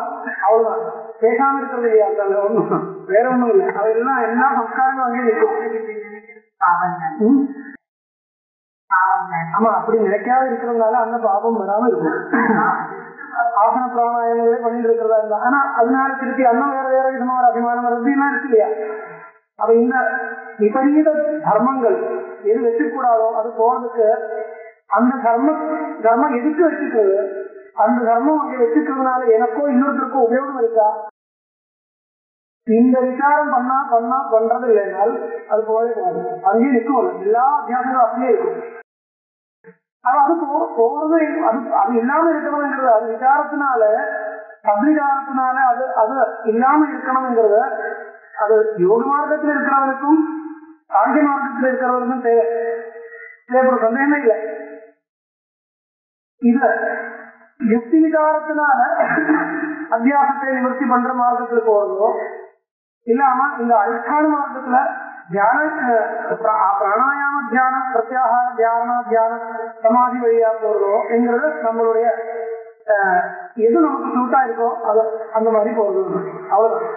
[SPEAKER 2] அவ்வளவுதான் பேசாம இருக்கிறது இல்லையா, அந்த ஒண்ணும் வேற ஒண்ணும் இல்லை. அதெல்லாம் எல்லா சம்ஸ்காரங்களும் அங்கே நிற்கும். ஆமா, அப்படி நினைக்காத இருக்கிறதுனால அந்த பாபம் வராம இருக்கும். ஆசன பிராணாயாமங்களே பண்ணிட்டு இருக்கிறதா இருந்தா, ஆனா அதனால திருப்பி அண்ணன் வேற வேற விதமா ஒரு அபிமானம் வருதுன்னா இருக்கு இல்லையா. அப்ப இந்த விபரீத தர்மங்கள் எது வச்சுக்கூடாதோ அது போறதுக்கு அந்த தர்மம் எதுக்கு வச்சுக்கிறது, அந்த தர்மம் அங்கே வச்சுக்கிறதுனால எனக்கோ இன்னொருத்தருக்கோ உபயோகம் இருக்கா, இந்த விசாரம் பண்றது இல்லைனால் அது போகவே போகாது, அங்கேயே நிற்கும். எல்லா அத்தியாசங்களும் அப்படியே இருக்கும். அது போறது அது இல்லாம இருக்கணும்ங்கிறது, அது விசாரத்தினால சத்விசாரத்தினால அது இல்லாம இருக்கணும்ங்கிறது அது யோக மார்க்கத்தில் இருக்கிறவனுக்கும் சாங்கிய மார்க்கத்தில் இருக்கிறவருக்கும் தேவைப்படும், சந்தேகமே இல்லை. இது யுக்தி விசாரத்தினால அத்தியாசத்தை நிவர்த்தி பண்ற மார்க்கத்துல போறதோ இல்லாம இந்த அதிஷ்டான மார்க்கத்துல தியான பிராணாயாம தியானம் பிரத்யாகார தியானம் சமாதி வழியா போறதோ என்கிறது நம்மளுடைய எது நமக்கு சூட்டா இருக்கோ அது அந்த மாதிரி போறது. அவ்வளவுதான்.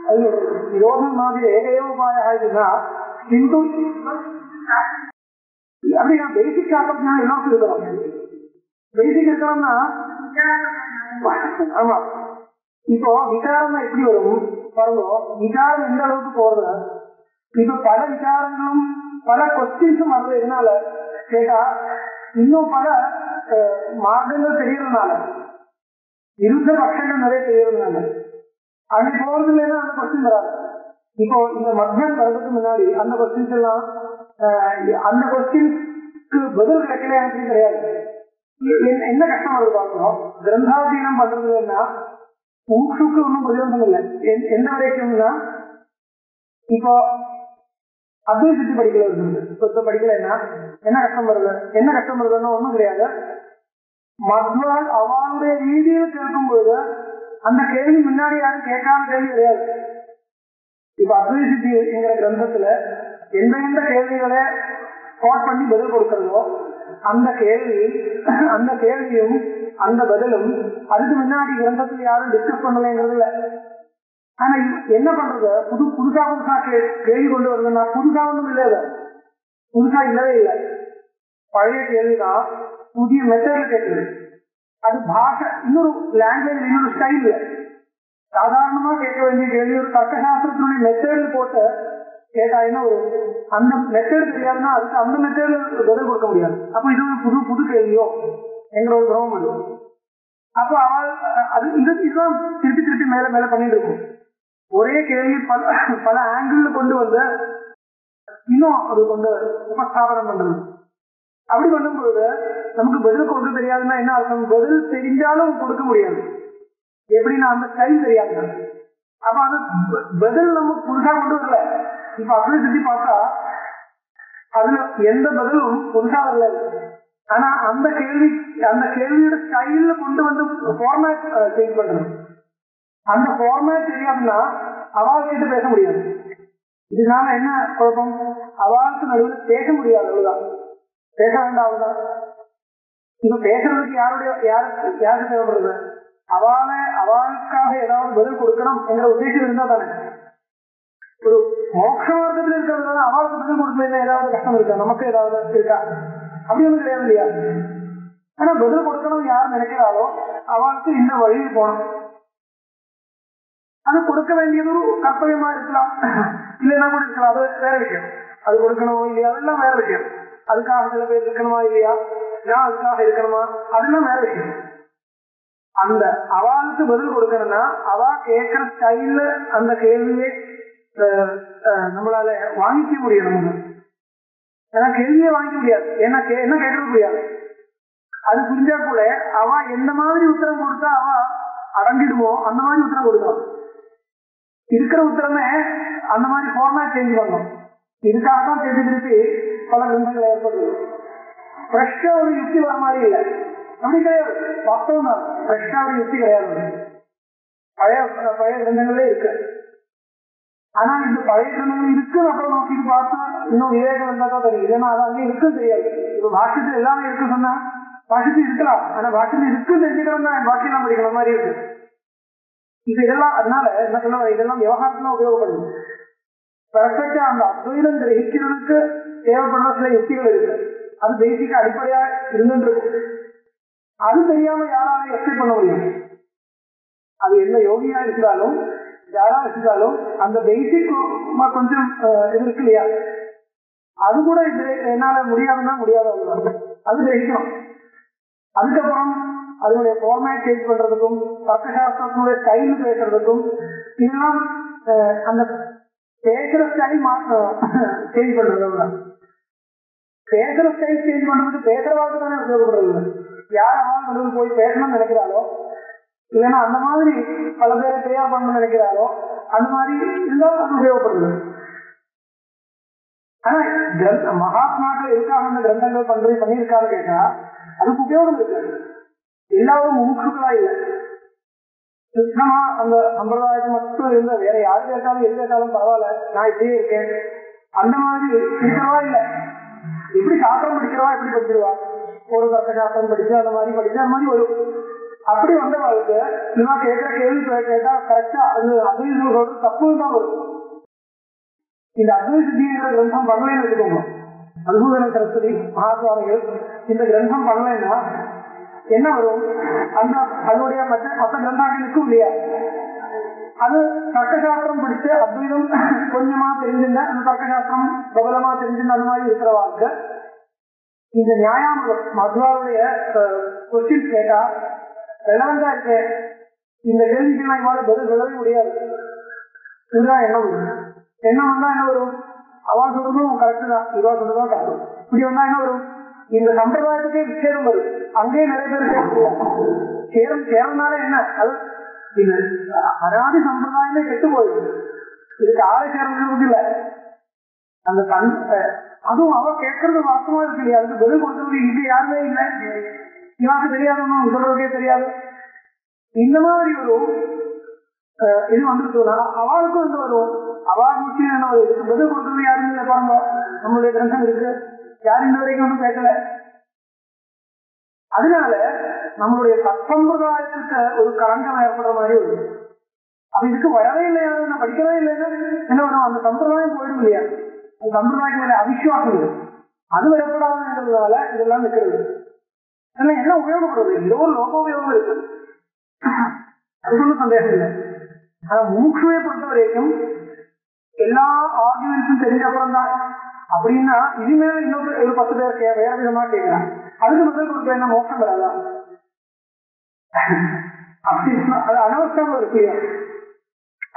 [SPEAKER 2] அது விரோதம் மாதிரி ஏகைய உபாய இதுன்னா கிந்து அப்படின்னா பேசிக் சாஸ்திரம் எல்லாருக்கும் இருக்கணும். பேசிக் இருக்கணும்னா ஆமா. இப்போ விசாரம் எப்படி வரும் பாருங்க, விசாரம் எந்த அளவுக்கு போறது, இப்ப பல விசாரங்களும் பல கொஸ்டின்ஸும் வருது. எதனால கேட்டா இன்னும் பல மார்க்கங்கள் தெரியறதுனால, விருத்த பட்சங்கள் நிறைய தெரியறதுனால அங்கே போறது இல்லைன்னா அந்த கொஸ்டின் வராது. இப்போ இந்த மத்தியம் வர்றதுக்கு முன்னாடி அந்த கொஸ்டின்ஸ் எல்லாம் அந்த கொஸ்டின்ஸ்க்கு பதில் கிடைக்கல எனக்கு கிடையாது. என்ன கஷ்டம் வருது பார்க்கணும். கிரந்தாதீனம் பண்றதுன்னா முமுட்சுக்கு ஒன்றும் பிரயோஜனம் இல்லை. எந்த வரைக்கும்னா இப்போ அத்வைத சித்தி படிக்கல இருக்குது, இப்போ படிக்கலைன்னா என்ன கஷ்டம் வருதுன்னு ஒன்றும் கிடையாது. மத்வால் அவளுடைய ரீதியில் கேட்கும்போது அந்த கேள்வி முன்னாடி யாரும் கேட்காத கேள்வி கிடையாது. இப்ப அத்வைத சித்தி என்கிற கிரந்தத்துல எந்த கேள்விகளை கோட் பண்ணி பதில் கொடுக்கிறதோ அந்த கேள்வியும் அந்த பதிலும் அதுக்கு முன்னாடி கிரந்தத்துல யாரும் டிஸ்கஸ் பண்ணலைங்கிறது இல்லை. ஆனா என்ன பண்றது, புதுசா கேள்வி கொண்டு வருதுன்னா புதுசா ஒன்றும் இல்லை, புதுசா இல்லவே இல்லை, பழைய கேள்விதான் புதிய மெத்தட்ல கேட்குது. அது பாஷை, இன்னொரு லாங்குவேஜ், இன்னொரு ஸ்டைல். சாதாரணமா கேட்க வேண்டிய கேள்வி ஒரு தர்க்கசாஸ்திரத்தினுடைய மெத்தேடில் போட்டு கேட்டா என்ன ஒரு அந்த மெத்தேடு தெரியாதுன்னா அதுக்கு அந்த மெத்தேட்ல பதில் கொடுக்க முடியாது. அப்ப இது ஒரு புது புது கேள்வியோ எங்கிற ஒரு பிரமம் அது. அப்ப அவள் அது இதுதான் திருப்பி திருப்பி மேல மேல பண்ணிட்டு இருக்கும். ஒரே கேள்வி பல ஆங்கிள் கொண்டு வந்து இன்னும் அது கொண்டு உபஸ்தாபனம் பண்றது. அப்படி பண்ணும்பொழுது நமக்கு பதில் கொடுக்க தெரியாதுன்னா என்ன அர்த்தம்? பதில் தெரிஞ்சாலும் கொடுக்க முடியாது. எப்படின்னா அந்த ஸ்டைல் தெரியாது. அப்ப அது பதில் நம்ம புதுசா கொண்டு வரல. இப்ப அப்படி சுத்தி பார்த்தா அதுல எந்த பதிலும் புதுசா வரல. ஆனா அந்த கேள்வியோட ஸ்டைல்ல கொண்டு வந்து ஃபார்மேட் சேஞ்ச் பண்றது. அந்த ஃபார்மேட் தெரியாதுன்னா அவள் கிட்ட பேச முடியாது. இதனால என்ன குழப்பம்? அவளுக்கு நடுவில் பேச முடியாது. அவ்வளவுதான், பேச வேண்டாம். அவ்வளவுதான். இப்ப பேசுறதுக்கு யாருக்கு தேவைப்படுறது? அவளுக்காக ஏதாவது பதில் கொடுக்கணும் என்ற உத்தேசம் இருந்தா தானே. ஒரு மோட்ச மார்க்கத்தில் இருக்கிறதுனால அவளுக்கு பதில் கொடுக்கல ஏதாவது கஷ்டம் இருக்கா? நமக்கு ஏதாவது இருக்கா? அப்படி ஒன்றும் கிடையாது இல்லையா? ஆனா பதில் கொடுக்கணும் யார் நினைக்கிறாளோ அவளுக்கு இந்த வழியில் போகணும். அது கொடுக்க வேண்டியது ஒரு கர்த்தவியமா இருக்கலாம், இல்லைன்னா கூட இருக்கலாம். அது வேற விஷயம். அது கொடுக்கணுமோ இல்லையா அதெல்லாம் வேற விஷயம். அதுக்காக சில பேர் இருக்கணுமா இல்லையா, நான் அதுக்காக இருக்கணுமா, அதெல்லாம் வேற விஷயம். அந்த அவளுக்கு பதில் கொடுக்கணும்னா அவ கேட்கிற ஸ்டைல்ல அந்த கேள்வியை நம்மளால வாங்கிக்க முடியும். நமக்கு ஏன்னா கேள்வியே வாங்கிக்க முடியாது. ஏன்னா என்ன கேட்கறது முடியாது. அது புரிஞ்சா கூட அவ எந்த மாதிரி உத்தரம் கொடுத்தா அவ அடங்கிடுமோ அந்த மாதிரி உத்தரம் கொடுக்கணும். இருக்கிற உத்தரமே அந்த மாதிரி ஃபார்மேட் சேஞ்ச் பண்ணணும். இதுக்காக தான் திருப்பி பல கிரந்தங்கள் ஏற்படுது. ஃப்ரெஷ்ஷா ஒரு யுக்தி வர மாதிரி இல்லை. அப்படி கிடையாது. வாஸ்தவம் தான், ஃப்ரெஷ்ஷா ஒரு யுக்தி கிடையாது. பழைய கிரந்தங்களே இருக்கு. ஆனா இந்த பழைய கிரந்தங்கள் இருக்கு அப்புறம் நோக்கி பார்த்தா இன்னும் விவேகம் இருந்தா தான் தெரியும். இல்லைன்னா அது அங்கே இருக்குன்னு தெரியாது. இப்ப பாஷ்யத்துல எல்லாமே இருக்கு சொன்னா பாஷ்யத்தில் இருக்கலாம். ஆனா பாஷ்யத்தில் இருக்குன்னு தெரிஞ்சுக்கிறோம் தான் பாக்கியெல்லாம் படிக்கிற மாதிரி இருக்கு. இது இதெல்லாம் அதனால என்ன சொல்ல, இதெல்லாம் விவகாரத்துல உபயோகப்படுது. பெர்ஃபெக்டா அந்த அத்வைதம் கிரகிக்கிறதுக்கு தேவைப்படுற சில யுக்திகள் இருக்கு. அது பேசிக்கா அடிப்படையா இருந்துட்டு இருக்கு. அது தெரியாம யாராலும் எக்ஸ்பிளைன் பண்ண முடியும். அது என்ன யோகியா இருந்தாலும் யாரா இருந்தாலும் அந்த பேசிக் கொஞ்சம் இது இருக்கு இல்லையா, அது கூட என்னால முடியாதுன்னா முடியாது. அது கிரகிக்கணும். அதுக்கப்புறம் அதனுடைய ஃபார்மேட் சேஞ்ச் பண்றதுக்கும் தர்க்கசாஸ்திரத்தினுடைய ஸ்டைல் பேசுறதுக்கும் இதெல்லாம் அந்த பேசுற ஸ்டைல் சேஞ்ச் பண்றது. பேசுற ஸ்டைல் சேஞ்ச் பண்றதுக்கு பேசுறவாளுக்கு தானே உபயோகப்படுறது. யாராவது போய் பேசணும்னு நினைக்கிறாளோ இல்லைன்னா அந்த மாதிரி பல பேரை தயார் பண்ணணும்னு நினைக்கிறாளோ அந்த மாதிரி இருந்தாலும் அது உபயோகப்படுது. ஆனா மகாத்மாக்கள் எதுக்காக அந்த கிரந்தங்கள் பண்ணியிருக்காரு கேட்டா அதுக்கு உபயோகம் இருக்கு. எல்லாரும் முமுட்சுக்களா இல்லை. சுத்தமா அந்த சம்பிரதாயத்தை மட்டும் இருந்த வேற யாரு கேட்டாலும் எது கேட்டாலும் பரவாயில்ல நான் இப்படியே இருக்கேன் அந்த மாதிரி இருக்கிறவா இல்லை. எப்படி சாஸ்திரம் படிக்கிறவா எப்படி படிச்சிருவா, ஒரு தர்க்க சாஸ்திரம் படிச்சு அந்த மாதிரி படிச்சு அந்த மாதிரி வரும். அப்படி வந்தவாளுக்கு இவன் கேட்கிற கேள்வி கேட்டா கரெக்டா அது அத்வைதோட தப்புன்னு தான் வரும். இந்த அத்வைத சித்திங்கிற கிரந்தம் பண்ணலைன்னு வச்சுக்கோங்க. அனுபூதன சரஸ்வதி மகாசுவாமிகள் இந்த கிரந்தம் பண்ணலைன்னா என்ன வரும்? அந்த அதனுடைய மற்ற கிரந்தங்கள் இருக்கும் இல்லையா, அது தர்க்கசாஸ்திரம் படிச்சு அத்வைதம் கொஞ்சமா தெரிஞ்சிருந்த அந்த தர்க்கசாஸ்திரம் பிரபலமா தெரிஞ்சிருந்த அந்த மாதிரி இருக்கிறவாளுக்கு இந்த நியாயாமிரம் மதுவாவுடைய கொஸ்டின்ஸ் கேட்டா ரெலவெண்டா இருக்கு. இந்த கேள்விக்கெல்லாம் இவ்வாறு பதில் சொல்லவே முடியாது. இதுதான் எண்ணம் வரும். எண்ணம் வந்தா என்ன வரும்? அவா சொல்றதும் கரெக்டு தான், இவா சொல்றதும் கரெக்டு. இப்படி வந்தா என்ன வரும்? இந்த சம்பிரதாயத்துக்கே விச்சேதம் வரும். அங்கேயே நிறைய பேர் சேரனால என்ன அது இது அனாதி சம்பிரதாயமே கெட்டு போயிடும். இதுக்கு ஆளை சேர்றது இல்லை. அந்த அதுவும் அவ கேட்கறது வாஸ்தவமா இருக்கு இல்லையா, அதுக்கு பதில் கொடுத்தது இங்க யாருமே இல்லை. இவாக்கு தெரியாதவங்க சொல்றதுக்கே தெரியாது. இந்த மாதிரி ஒரு இது வந்துருக்குன்னா அவளுக்கும் வந்து வரும். அவள் முக்கியம் என்ன வரும்? இதுக்கு பதில் கொடுத்தது யாருமே இல்லை. பாருங்க, நம்மளுடைய கிரந்தம் இருக்கு, யாரும் இந்த வரைக்கும் ஒன்றும் பேசல. அதனால நம்மளுடைய சம்பிரதாயத்துக்கு ஒரு களங்கம் ஏற்படுற மாதிரி வரும். அப்ப இதுக்கு வரவே இல்லையா, நான் படிக்கவே இல்லைன்னா என்ன வரும்? அந்த சம்பிரதாயம் போயிடும் இல்லையா, அந்த சம்பிரதாயத்து மேல அவிசுவாசம் வரும். அது வரப்படாதுன்றதுனால இதெல்லாம் நிற்கிறது. அதெல்லாம் என்ன உபயோகப்படுறது? ஏதோ ஒரு லோகோபயோகம் இருக்கு, அது ஒன்றும் சந்தேகம் இல்லை. ஆனா மூக்ஷுவை பொறுத்த வரைக்கும் எல்லா ஆர்குமெண்ட்ஸும் தெரிஞ்ச அப்புறம் தான். அப்படின்னா இனிமேல் இன்னொரு ஒரு 10 பேர் வேற விதமா கேட்கலாம், அதுக்கு பதில் கொடுக்க என்ன மோட்சம் வராதா? அப்படின்னா அது அனவஸ்தம் இருக்கு.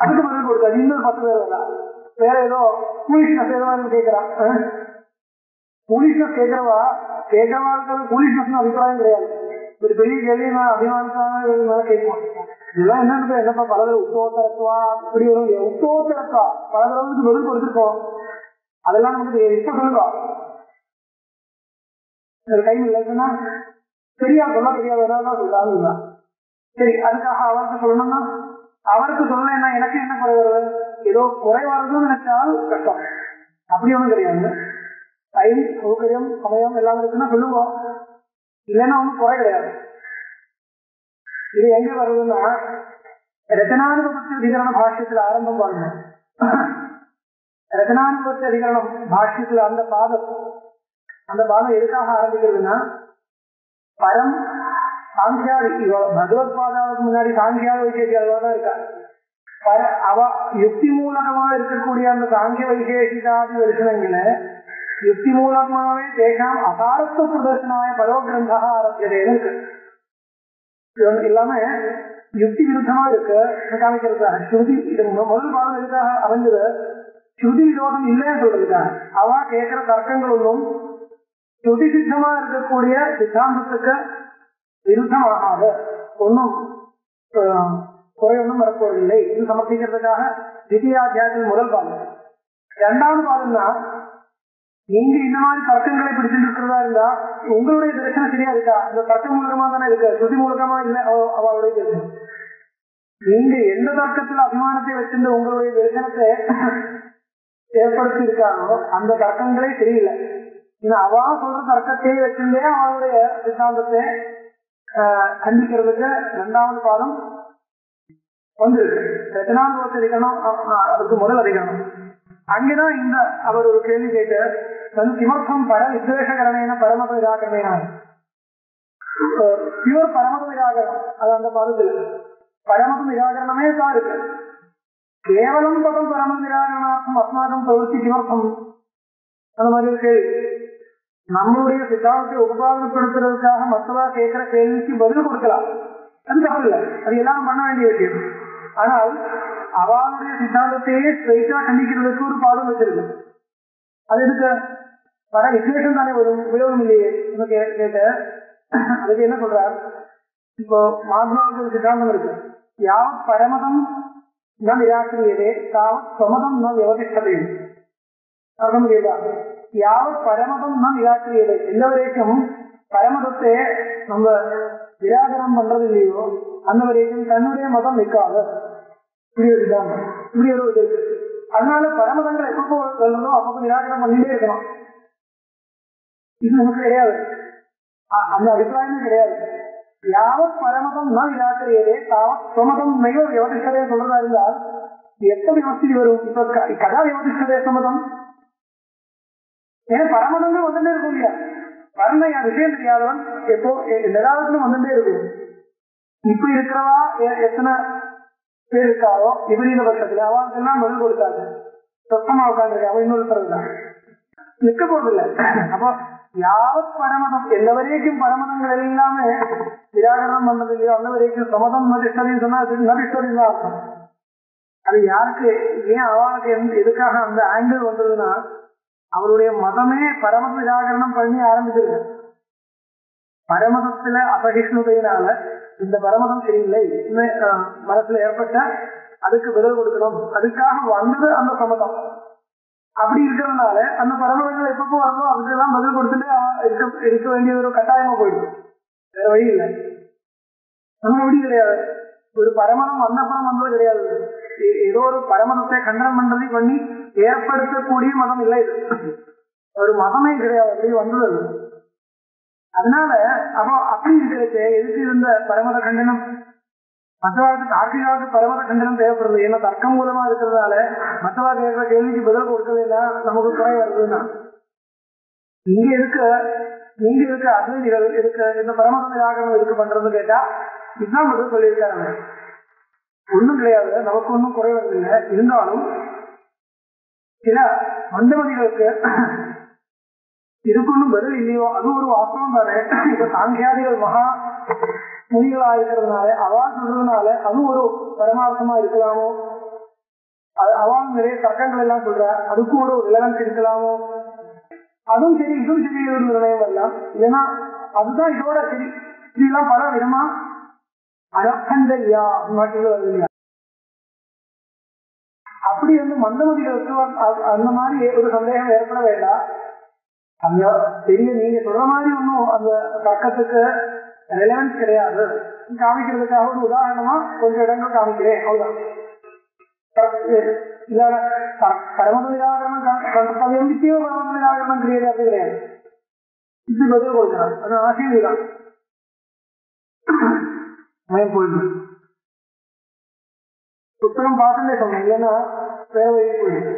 [SPEAKER 2] அதுக்கு பதில் கொடுக்காது, இன்னொரு 10 பேர் வரலாம். வேற ஏதோ கூலிஷ்னஸ் ஏதோ கேட்கறான். கூலிஷ்னஸ் கேட்கறவாளுக்கு கூலிஷ்னஸ் அபிப்பிராயம் கிடையாது. ஒரு பெரிய கேள்வி நான் அபிமானத்தான கேட்போம். இதெல்லாம் என்னன்னு என்னப்பா பல தடவை உத்தோத்தரத்துவா இப்படி ஒரு உத்தோத்தரத்துவா பல தடவைக்கு பதில் கொடுத்துருக்கோம். அதெல்லாம் நமக்கு இப்ப சொல்லுங்க, டைம் இல்லைன்னா சரியா சொல்ல தெரியாததான் சொல்றாங்க. சரி, அதுக்காக அவருக்கு சொல்லணும்னா அவருக்கு சொல்லலைன்னா எனக்கு என்ன குறை வருது? ஏதோ குறை வருதுன்னு நினைச்சால் கஷ்டம். அப்படி ஒன்றும் கிடையாது. டைம், சௌகரியம், சமயம் எல்லாம் இருக்குன்னா சொல்லுவோம், இல்லைன்னா ஒன்றும் குறை கிடையாது. இது எங்க வருதுன்னா ரச்சனானுபவத்தி அதிகரண பாஷ்யத்துல ஆரம்பம் பாருங்க. ரச்சனானுபவத்தி அதிகரணம் பாஷ்யத்துல அந்த பாதம் எதுக்காக ஆரம்பிக்கிறதுன்னா, பரம் சாங்கியாதி பகவத் பாதாவுக்கு முன்னாடி சாங்கியாத வைசேஷியாதான் இருக்கா. அவ யுக்தி மூலகமா இருக்கக்கூடிய அந்த சாங்கிய வைசேஷிகாதி தரிசனங்களை யுக்தி மூலமாவே தேசாம் அசாரத்துவ பிரதர்சனாய பரவ கிரந்தா ஆரம்பிச்சதேன்னு இருக்கு. எல்லாமே யுக்தி விருத்தமா இருக்கு காமிக்கிறதுக்காக. ஸ்ருதி இது முதல் பாடம் எதுக்காக அமைஞ்சது? ஸ்ருதி விரோதம் இல்லைன்னு சொல்றதுக்காக. அவ கேட்கிற தர்க்கங்கள் ஒன்றும் ஸ்ருதி சித்தமா இருக்கக்கூடிய சித்தாந்தத்துக்கு விருத்தமாகாத ஒன்றும் குறை ஒன்றும் வரப்போவதில்லை இது சமர்ப்பிக்கிறதுக்காக தித்தியாத்தியாயத்தின் முதல் பாடம். இரண்டாவது பாடம்னா, நீங்க இந்த மாதிரி தர்க்கங்களை பிடிச்சிட்டு இருக்கிறதா இருந்தா உங்களுடைய தரிசனம் சரியா இருக்கா? இந்த தர்க்க மூலகமா தானே இருக்கு, ஸ்ருதி மூலகமா இல்ல அவளுடைய தரிசனம். நீங்க எந்த தர்க்கத்துல அபிமானத்தை வச்சிருந்த உங்களுடைய தரிசனத்தை ஏற்படுத்தி இருக்காரோ அந்த தர்க்கங்களே சரியில்லை. அவா சொல்ற தர்க்கத்தை வச்சிருந்தே அவளுடைய சித்தாந்தத்தை கண்டிக்கிறதுக்கு இரண்டாவது பாதம் வந்திருக்கு. ரச்சனானுபவத்தை அதிகணும், அதுக்கு முதல் அதிகணும். அங்கேதான் இந்த அவர் ஒரு கேள்வி கேட்டு கிமர்த்தம் பர வித்வேஷகரணேன பரமத நிராகரணேனா பியூர் பரமத நிராகரணம். அது அந்த பாதத்தில் பரமத நிராகரணமே தான் இருக்கு. கேவலம் பதம் பரம நிராகரணார்த்தம் அஸ்மாகம் பிரவருத்தி கிமர்த்தம், அந்த மாதிரி ஒரு கேள்வி. நம்மளுடைய சித்தாந்தத்தை உபபாதப்படுத்துறதுக்காக மற்றவா கேட்கிற கேள்விக்கு பதில் கொடுக்கலாம், அது தப்பு இல்லை, அது எல்லாரும் பண்ண வேண்டிய விஷயம். ஆனால் அவளுடைய சித்தாந்தத்தையே ஸ்ட்ரைட்டா கண்டிக்கிறதுக்கு ஒரு பாதம் வச்சிருக்கு. அது எதுக்கு? வர விசேஷம் தானே வரும், உபயோகம் இல்லையே கேட்ட. அதுக்கு என்ன சொல்றார்? இப்போ மாத்மாவுக்கு ஒரு சித்தாந்தம் இருக்கு, யாவத் பரமதம் ந நிராகரியதே தாவத் சமதம் ந விவதிஷ்டதே. அர்த்தம் கேட்டா, யாவத் பரமதம் ந நிராகரியதே, எந்த வரைக்கும் பரமதத்தை நம்ம நிராகரணம் பண்றது இல்லையோ அந்த வரைக்கும் தன்னுடைய மதம் நிற்காது. இப்படி ஒரு சித்தாந்தம், இப்படி ஒரு இது இருக்கு. அதனால பரமதங்கள் எப்பப்போ சொல்லணும் அப்பப்போ நிராகரணம் பண்ணிட்டே இருக்கணும். இது நமக்கு கிடையாது, அந்த அபிப்பிராயமே கிடையாது. யாவத் பரமதம் ந நிராகரியதே தாவத் சமதம் நைவ விவதிஷ்டதே சொல்றதா இருந்தால் எப்ப விவஸ்தி வரும்? இப்ப கதா விவதிஷ்டதே சமதம்? ஏன்னா பரமதங்கள் வந்துட்டே இருக்கும் இல்லையா? பரம விஷயம் தெரியாதவன் எப்போ எல்லாத்துலயும் வந்துட்டே இருக்கும். இப்ப இருக்கிறவா எத்தனை பேர் இருக்காரோ விபரீத பட்சத்துல அவளுக்கெல்லாம் பதில் கொடுக்காது, சொத்தமா உட்காந்துருக்கு, அவன் இன்னொரு பிறகுதான் நிற்க போறதில்லை. அப்போ யாவத் பரமதம், எந்த வரைக்கும் பரமதங்கள் எல்லாமே நிராகரணம் பண்றது இல்லையோ அந்த வரைக்கும் சமதம் நதிஷ்டதின்னு சொன்னா நதிஷ்டதின்னு தான் அர்த்தம். அது யாருக்கு ஏன் அவளுக்கு எதுக்காக அந்த ஆங்கிள் வந்ததுன்னா, அவருடைய மதமே பரமத நிராகரணம் பண்ணி ஆரம்பிச்சிருக்கு. பரமதத்துல அசகிஷ்ணுதையினால இந்த பரமதம் சரியில்லை மனசுல ஏற்பட்ட அதுக்கு பதில் கொடுக்கணும், அதுக்காக வந்தது அந்த சமதம். அப்படி இருக்கிறதுனால அந்த பரமதங்கள் எப்பப்போ வரணும் அதுக்கெல்லாம் பதில் கொடுத்துட்டு இருக்க வேண்டிய ஒரு கட்டாயமா போயிடும், வேற வழி இல்லை. நம்ம வழி கிடையாது. ஒரு பரமதம் வந்தப்புறம் வந்தது கிடையாது. ஏதோ ஒரு பரமதத்தை கண்டனம் பண்றது பண்ணி ஏற்படுத்தக்கூடிய மதம் இல்லை, இது ஒரு மதமே கிடையாது, அப்படி வந்தது. அதனால அப்போ அப்படி இருக்கிறது எதுக்கு இருந்த பரமத கண்டனம்? மற்றவாளுக்கு தார்க்கிகாவுக்கு பரமத கண்டனம் தேவைப்படுது. ஏன்னா தர்க்கம் மூலமா இருக்கிறதுனால மற்றவா கேட்கிற கேள்விக்கு பதில் கொடுக்கலைன்னா நமக்கு குறை வருதுன்னா, இங்க இருக்க நீங்க இதுக்கு அத்வைதிகள் இதுக்கு இந்த பரமத நிராகரணம் இதுக்கு பண்றதுன்னு கேட்டா இதுதான் மட்டும் சொல்லியிருக்காரு. ஒண்ணும் கிடையாது, நமக்கு ஒன்றும் குறைவதில்லை. இருந்தாலும் சில மந்தமதிகளுக்கு இதுக்கு ஒன்றும் பதில் இல்லையோ, அது ஒரு வாஸ்தவம் தானே. இப்ப சாங்கியாதிகள் மகா முனிகளா இருக்கிறதுனால அவா சொல்றதுனால அது ஒரு பரமார்த்தமா இருக்கலாமோ, அவன் நிறைய தர்க்கங்கள் எல்லாம் சொல்ற அதுக்கும் ஒரு ரிலவன்ஸ் இருக்கலாமோ, அதுவும் சரி இதுவும் சரி ஒரு நிர்ணயம் வரலாம். ஏன்னா அதுதான் இதோட சரி. இதெல்லாம் பல விதமா அனர்த்தங்கள்யா நாட்டில் வருது இல்லையா. அப்படி வந்து மந்தமதிகளுக்கு அந்த மாதிரி ஒரு சந்தேகம் ஏற்பட வேண்டாம். அந்த பெரிய நீங்க சொல்ற மாதிரி ஒன்றும் அந்த தர்க்கத்துக்கு ரெலவன்ஸ் கிடையாது. காமிக்கிறதுக்காக ஒரு உதாரணமா கொஞ்சம் இடங்கள் காமிக்கிறேன், அவ்வளவுதான். பரமத நிராகரணம் கர்த்தவியம் வித்தியோ பரமத நிராகரணம் கிடையாது, அப்படி கிடையாது. இது பதில் கொடுக்கிறான், அது ஆசையும் தான் போயிட்டு புத்தகம் பார்த்துட்டே சொன்னேன், இல்லைன்னா வேற வழி போயிடுது.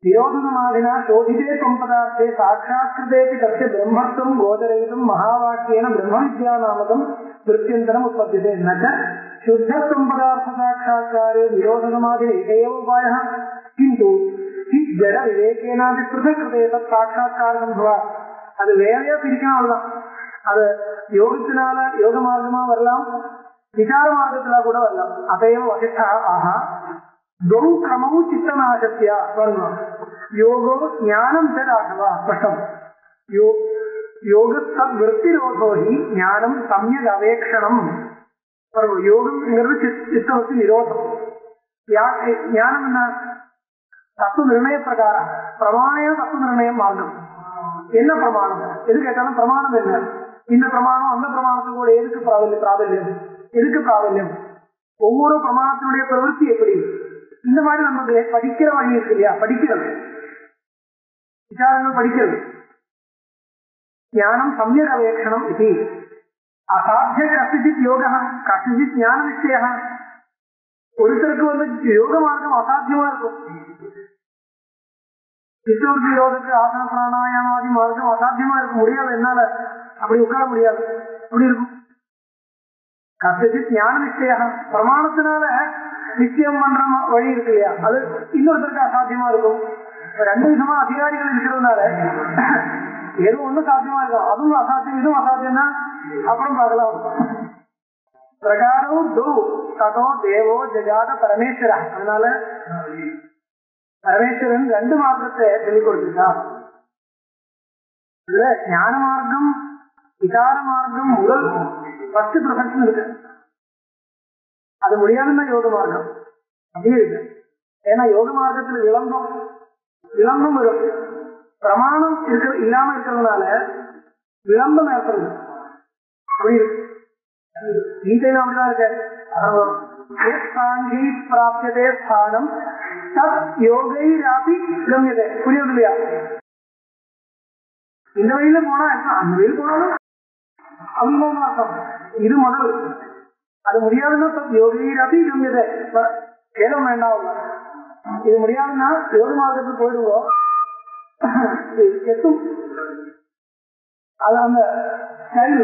[SPEAKER 2] விரோதமாதினா சோதிதே தொம்பதார்த்தே சாட்சாத்கிருதேபி தஸ்ய பிரம்மத்துவம் கோச்சரயிதும் மகாவாக்கியேன பிரம்ம வித்யா நாமகம் விருத்தியந்தரம் உற்பத்தியதே. ந சுத்தத்துவம் பதார்த்த சாட்சாத்காரே விரோதமாதின ஏக உபாயः கிந்து ஜட விவேகேனாதி பிருதக்ருதே தத் சாட்சாத்கார சம்பவா. அது வேறையா பிரிக்கணும், அவ்வளவுதான். அது யோகத்தினால யோக மார்க்கமா வரலாம், விசார மார்க்கத்துல கூட வரலாம். அதையும் வசிஷ்டா ஆஹா द्वौ क्रमौ चित्तनाशस्य वर्णो योगो ज्ञानं च राघव स्पष्टं योगस्तद्वृत्तिरोधो हि ज्ञानं सम्यक् अवेक्षणं वर्णो योगंங்கிறது சித்தவத்து நிரோதம். ஞானம் என்ன? தத்துவ நிர்ணய பிரகாரம் பிரமாண தத்துவ நிர்ணய மார்க்கம். என்ன பிரமாணம் எது கேட்டாலும் பிரமாணம் என்ன, இந்த பிரமாணம் அந்த பிரமாணத்துக்கு கூட எதுக்கு பிராபல்யம் எதுக்கு பிராபல்யம், ஒவ்வொரு பிரமாணத்தினுடைய பிரவೃತ್ತಿ எப்படி, இந்த மாதிரி நமக்கு படிக்கிற வழி இருக்கு இல்லையா. படிக்கிறது விசாரங்கள் படிக்கிறது. ஞானம் சம்யக் அவேக்ஷணம் இது அசாத்திய கசிஜித் யோக கசிஜித் ஞான நிச்சய. ஒருத்தருக்கு வந்து யோக மார்க்கம் அசாத்தியமா இருக்கும். சித்தோர்த்தி யோகத்துக்கு ஆசன பிராணாயாமாதி மார்க்கம் அசாத்தியமா இருக்க முடியாது, என்னால அப்படி உட்கார முடியாது, அப்படி இருக்கும். கசிஜித் ஞான நிச்சய பிரமாணத்தினால நிச்சயம் பண்ற வழி இருக்கு இல்லையா, அது இன்னொருத்தருக்கு அசாத்தியமா இருக்கும். ரெண்டு விதமா அதிகாரிகள் இருக்கிறதுனால ஏதோ ஒண்ணு சாத்தியமா இருக்கும், அதுவும் அசாத்தியம் இதுவும் அசாத்தியம் தான். அப்புறம் பார்க்கலாம். பிரகாரோ தோ ததோ தேவோ ஜெகாத பரமேஸ்வர. அதனால பரமேஸ்வரன் ரெண்டு மார்க்கத்தை சொல்லிக் கொடுத்துட்டான். இல்ல ஞான மார்க்கம் விசார மார்க்கம் முதல் 10% இருக்கு. அது முடியாதுன்னா யோக மார்க்கம் அப்படியே இருக்கு. ஏன்னா யோக மார்க்கத்துல விளம்பம் வரும். பிரமாணம் இல்லாம இருக்கிறதுனால விளம்பம் ஏற்படுது, அப்படி இருக்கு. கீதையில அப்படிதான் இருக்கு. பிராப்தியதே ஸ்தானம் தத் யோகைராபி கம்யதே. புரியுது இல்லையா? இந்த வழியில போனா அந்த வழியில் போனாலும் அபிமான அர்த்தம். இது முதல். அது முடியாதுன்னா யோகீரபி கம்யதே. கேளம் வேண்டாம். இது முடியாதுன்னா யோக மார்க்கத்துக்கு போயிடுவோம். எத்தும் அது அந்த ஸ்டைல்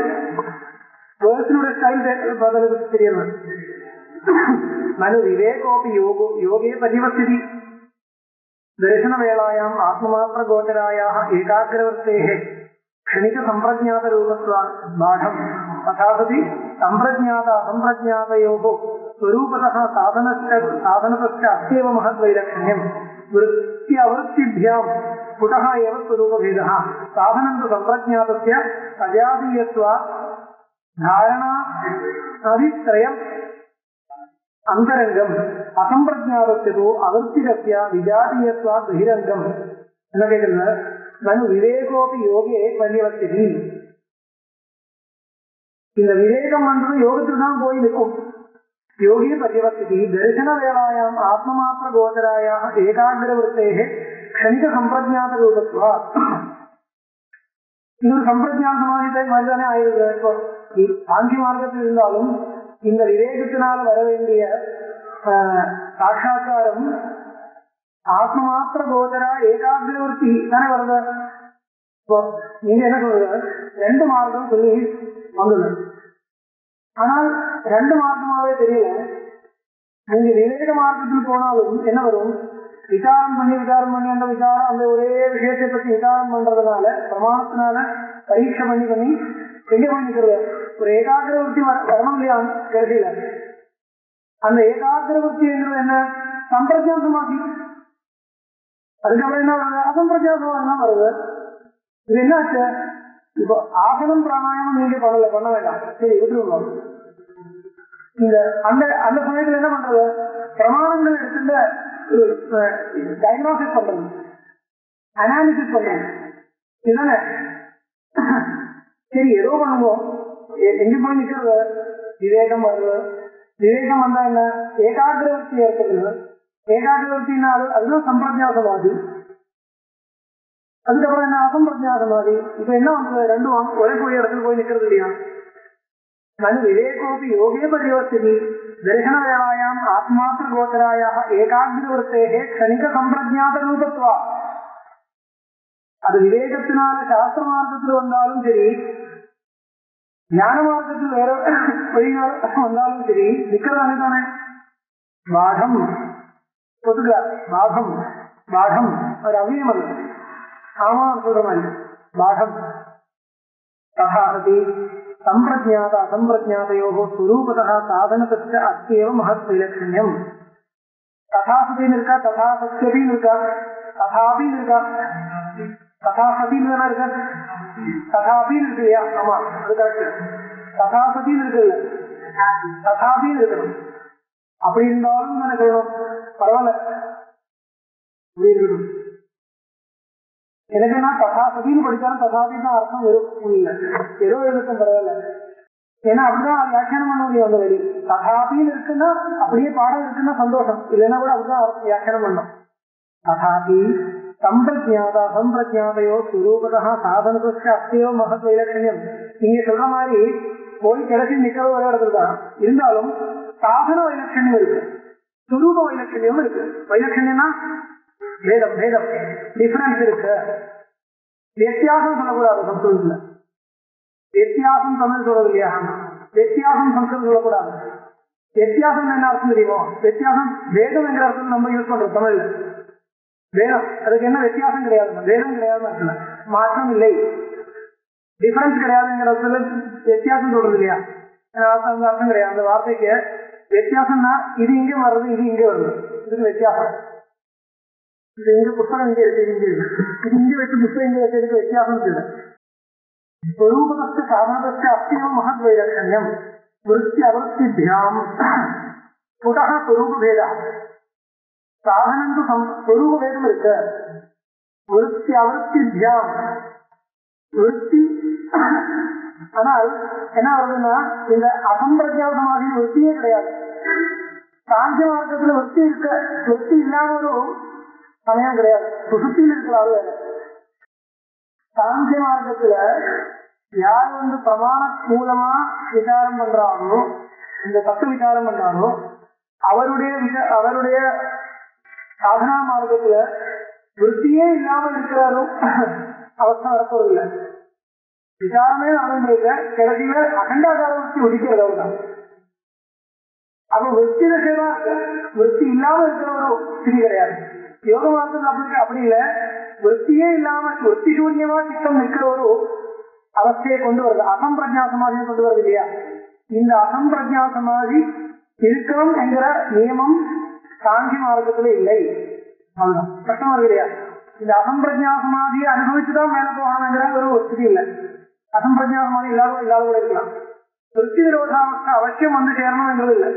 [SPEAKER 2] வேர்ஷனுடைய ஸ்டைல் பதிலுக்கு தெரியல. மனு விவேகோபி யோகோ யோகே பரிவர்த்திதி தரிசன வேளாயாம் ஆத்மமாத்திர கோச்சராயாः ஏகாகிரவர்த்தேः க்ஷணிக சம்பிரஜாத ரூபத்வாத் பாடம் ததா சதி சம்பிரஜாத அசம்பிரஜாதயோः ஸ்வரூபதः சாதனதஸ்ய அஸ்யேவ மஹத்வைலக்ஷண்யம் விருத்தி அவருத்திभ्याम् புடः एव स्वरूपभेदः साधनं तु सम्प्रज्ञातस्य अजातीयत्वात् धारणादित्रयम् अन्तरङ्गम् असम्प्रज्ञातस्य तु अवृत्तिकस्य विजातीयत्वात् बहिरङ्गम् என்ன கேட்கிறது? நனு விவேகோபி யோகே பரிவர்த்திதி. இந்த விவேகம் வந்து யோகத்துக்கு தான் போய் நிற்கும். யோகி பரிவர்த்திதி தரிசன வேளாயாம் ஆத்மமாத்திர கோச்சராயாः ஏகாகிரவருத்தேः க்ஷணிக சம்பிரஜாத ரூபத்வா. இது ஒரு சம்பிரஜான சமாதித்தை மாதிரிதானே ஆயிருக்கு. இப்போ சாங்கிய மார்க்கத்தில் இருந்தாலும் இந்த விவேகத்தினால வர வேண்டிய சாட்சா்காரம் ஆத்மமாத்திர கோச்சரா ஏகாகிரவர்த்தி தானே வருது. இப்போ நீங்க என்ன சொல்றது, ரெண்டு மார்க்கம் சொல்லி வந்தது. ஆனால் ரெண்டு மார்க்கமாவே தெரியல. நீங்க விவேக மார்க்கத்தில் போனாலும் என்ன வரும், விசாரம் பண்ணி அந்த விசாரம் அந்த ஒரே விஷயத்தை பத்தி விசாரம் பண்றதுனால பிரமாணத்தினால பரீட்சை பண்ணி எங்க பண்ணிக்கிறது, ஒரு ஏகாகிர விருத்தி வரணும் இல்லையா கடைசியில. அந்த ஏகாகிர விருத்திங்கிறது என்ன, சம்பிரஜா சமாதி. அதுக்கப்புறம் என்ன வருது, அசம்பிரஜா சமாதி தான் வருது. இது என்னாச்சு, இப்போ ஆசனம் பிராணாயாமம் நீங்க பண்ண வேண்டாம், சரி விட்டுருவோம். இந்த அந்த அந்த சமயத்துல என்ன பண்றது, பிரமாணங்கள் எடுத்துட்டு டயக்னோசிஸ் பண்றது, அனாலிசிஸ் பண்றது, இதுதானே. சரி ஏதோ பண்ணுவோம், எங்க போய் நிக்கிறது, விவேகம் வருது. விவேகம் வந்தா என்ன, ஏகாகிரவர்த்தி ஏற்படுது. ஏகாகிரவர்த்தின்னா அதுதான் சம்பிரஜாசமாதி. அதுக்கப்புறம் என்ன, அசம்பிரஜாசமாதி. இப்ப என்ன வந்து ரெண்டும் ஒரே போய் இடத்துல போய் நிக்கிறது இல்லையா. நனு விவேகோபி யோகே பரிவர்த்தினி தரிசன வேளாயாம் ஆத்மாத்திர கோச்சராயாக ஏகாகிரவர்த்தேகே க்ஷணிக சம்பிரஜாத ரூபத்வா. அது விவேகத்தினால சாஸ்திர மார்க்கத்தில் வந்தாலும் சரி, ஞான மார்க்கத்தில் வேற வழிகள் வந்தாலும் சரி, நிக்கிறது அங்கதானே. பாடம் ஒத்துக்கிறார், பாடம் ஒரு அவ்வியம் அது. ஆமா சொல்ற மாதிரி பாடம். ததாதி சம்பிரஜாத அசம்பிரஜாதையோ ஸ்வரூபதः சாதனத்துக்கு அத்தியவ மகத் வைலட்சண்யம். ததாசதின்னு இருக்கா, ததா சத்தியபின்னு இருக்கா, ததாபின்னு இருக்கா, ததாசதின்னு தானே இருக்கா, ததாபின்னு இருக்கு இல்லையா. ஆமா அது கரெக்ட். ததாசதின்னு இருக்குல்ல, ததாபின்னு இருக்கணும். அப்படி இருந்தாலும் தானே சொல்லணும், பரவாயில்ல அப்படி இருக்கணும். எனக்கு நான் ததாசதின்னு படித்தாலும் ததாபி தான் அர்த்தம் வெறும் இல்லை, வெறும் எழுதுக்கும் பரவாயில்ல. ஏன்னா அப்படிதான் வியாக்கியானம் பண்ண முடியும். அந்த வழி ததாபின்னு இருக்குன்னா அப்படியே பாடம் இருக்குன்னா சந்தோஷம், இல்லைன்னா கூட அப்படிதான் வியாக்கியானம் பண்ணணும். ததாபி சம்பிரஜாத அசம்பிரஜாதையோ சுரூபதா சாதனத்துக்கு அத்தியோ மகத் வைலட்சண்யம். நீங்க சொல்ற மாதிரி போய் கிடைச்சி நிக்கிறது ஒரே இடத்துல தான் இருந்தாலும் சாதன வைலட்சண்யம் இருக்கு, சுரூப வைலட்சண்யம் இருக்கு. வைலட்சண்யம்னா வேதம் டிஃபரன்ஸ் இருக்கு. வித்தியாசம் சொல்லக்கூடாது சம்ஸ்கிருதத்துல. வித்தியாசம் தமிழ் சொல்றது இல்லையா, வித்தியாசம் சம்ஸ்கிருதம் சொல்லக்கூடாது. வித்தியாசம் என்ன அர்த்தம் தெரியுமோ, வித்தியாசம் வேதம் என்ற அர்த்தம் நம்ம யூஸ் பண்றோம் தமிழ்ல. வேதம் அதுக்கு என்ன வித்தியாசம் கிடையாது, வேதம் கிடையாதுன்னு அர்த்தம், மாற்றம் இல்லை, டிஃபரன்ஸ் கிடையாதுங்கிற அர்த்தத்துல வித்தியாசம் சொல்றது இல்லையா. அந்த அர்த்தம் கிடையாது. அந்த வார்த்தைக்கு வித்தியாசம்னா இது இங்கே வர்றது, இது இங்கே வருது, இதுக்கு வித்தியாசம். இது இங்க புத்தகம் இங்கே இருக்கு, இங்கே இது இங்கே வச்சு புத்தகம் இங்கே வச்சதுக்கு வித்தியாசம் இல்லை. ஸ்வரூபதஸ்ய சாதனதஸ்ய அத்தியவ மகத் வைலட்சண்யம். விருத்தி அவருத்திभ्याम புதः ஸ்வரூபபேதः. சாதனம் ஸ்வரூபபேதம் இருக்கு. விருத்தி அவருத்திभ्याम விருத்தி. ஆனால் என்ன வருதுன்னா, இந்த அசம்பிரஜாதமாக விருத்தியே கிடையாது. சாங்கிய மார்க்கத்துல விருத்தி இருக்க, விருத்தி இல்லாம ஒரு சமயம் கிடையாது. சுசுத்தியில் இருக்கிறாரு வேற. சாங்கிய மார்க்கத்துல யார் வந்து பிரமாண மூலமா விசாரம் பண்றாரோ, இந்த தத்துவ விசாரம் பண்றாரோ, அவருடைய சாதனா மார்க்கத்துல விருத்தியே இல்லாம இருக்கிறாரோ அவஸ்தை வரப்போறதில்லை. விசாரமே நடந்திருக்க கடைசியில அகண்டாகார விருத்தி ஒடிக்கிறது அவர்தான். அப்ப விருத்தி விஷயமா இருக்கு, விருத்தி இல்லாம இருக்கிற ஒரு ஸ்திதி கிடையாது. யோக மார்க்கத்தில் அப்படி இல்லை, விருத்தியே இல்லாம விருத்தி சூன்யமா சித்தம் நிற்கிற ஒரு அவஸ்தையை கொண்டு வருது. அசம்பிரஜா சமாதியை கொண்டு வருது இல்லையா. இந்த அசம்பிரஜா சமாதி இருக்கணும் என்கிற நியமம் சாங்கிய மார்க்கத்துல இல்லை. அதுதான் கஷ்டமா இருக்கு இல்லையா. இந்த அசம்பிரஜா சமாதியை அனுபவிச்சுதான் மேல போகணுங்கிற ஒரு ஸ்திதி இல்லை. அசம்பிரஜா சமாதி இல்லாத கூட இருக்கலாம். விருத்தி விரோதாவஸ்தை அவசியம் வந்து சேரணும்ங்கிறது இல்லை.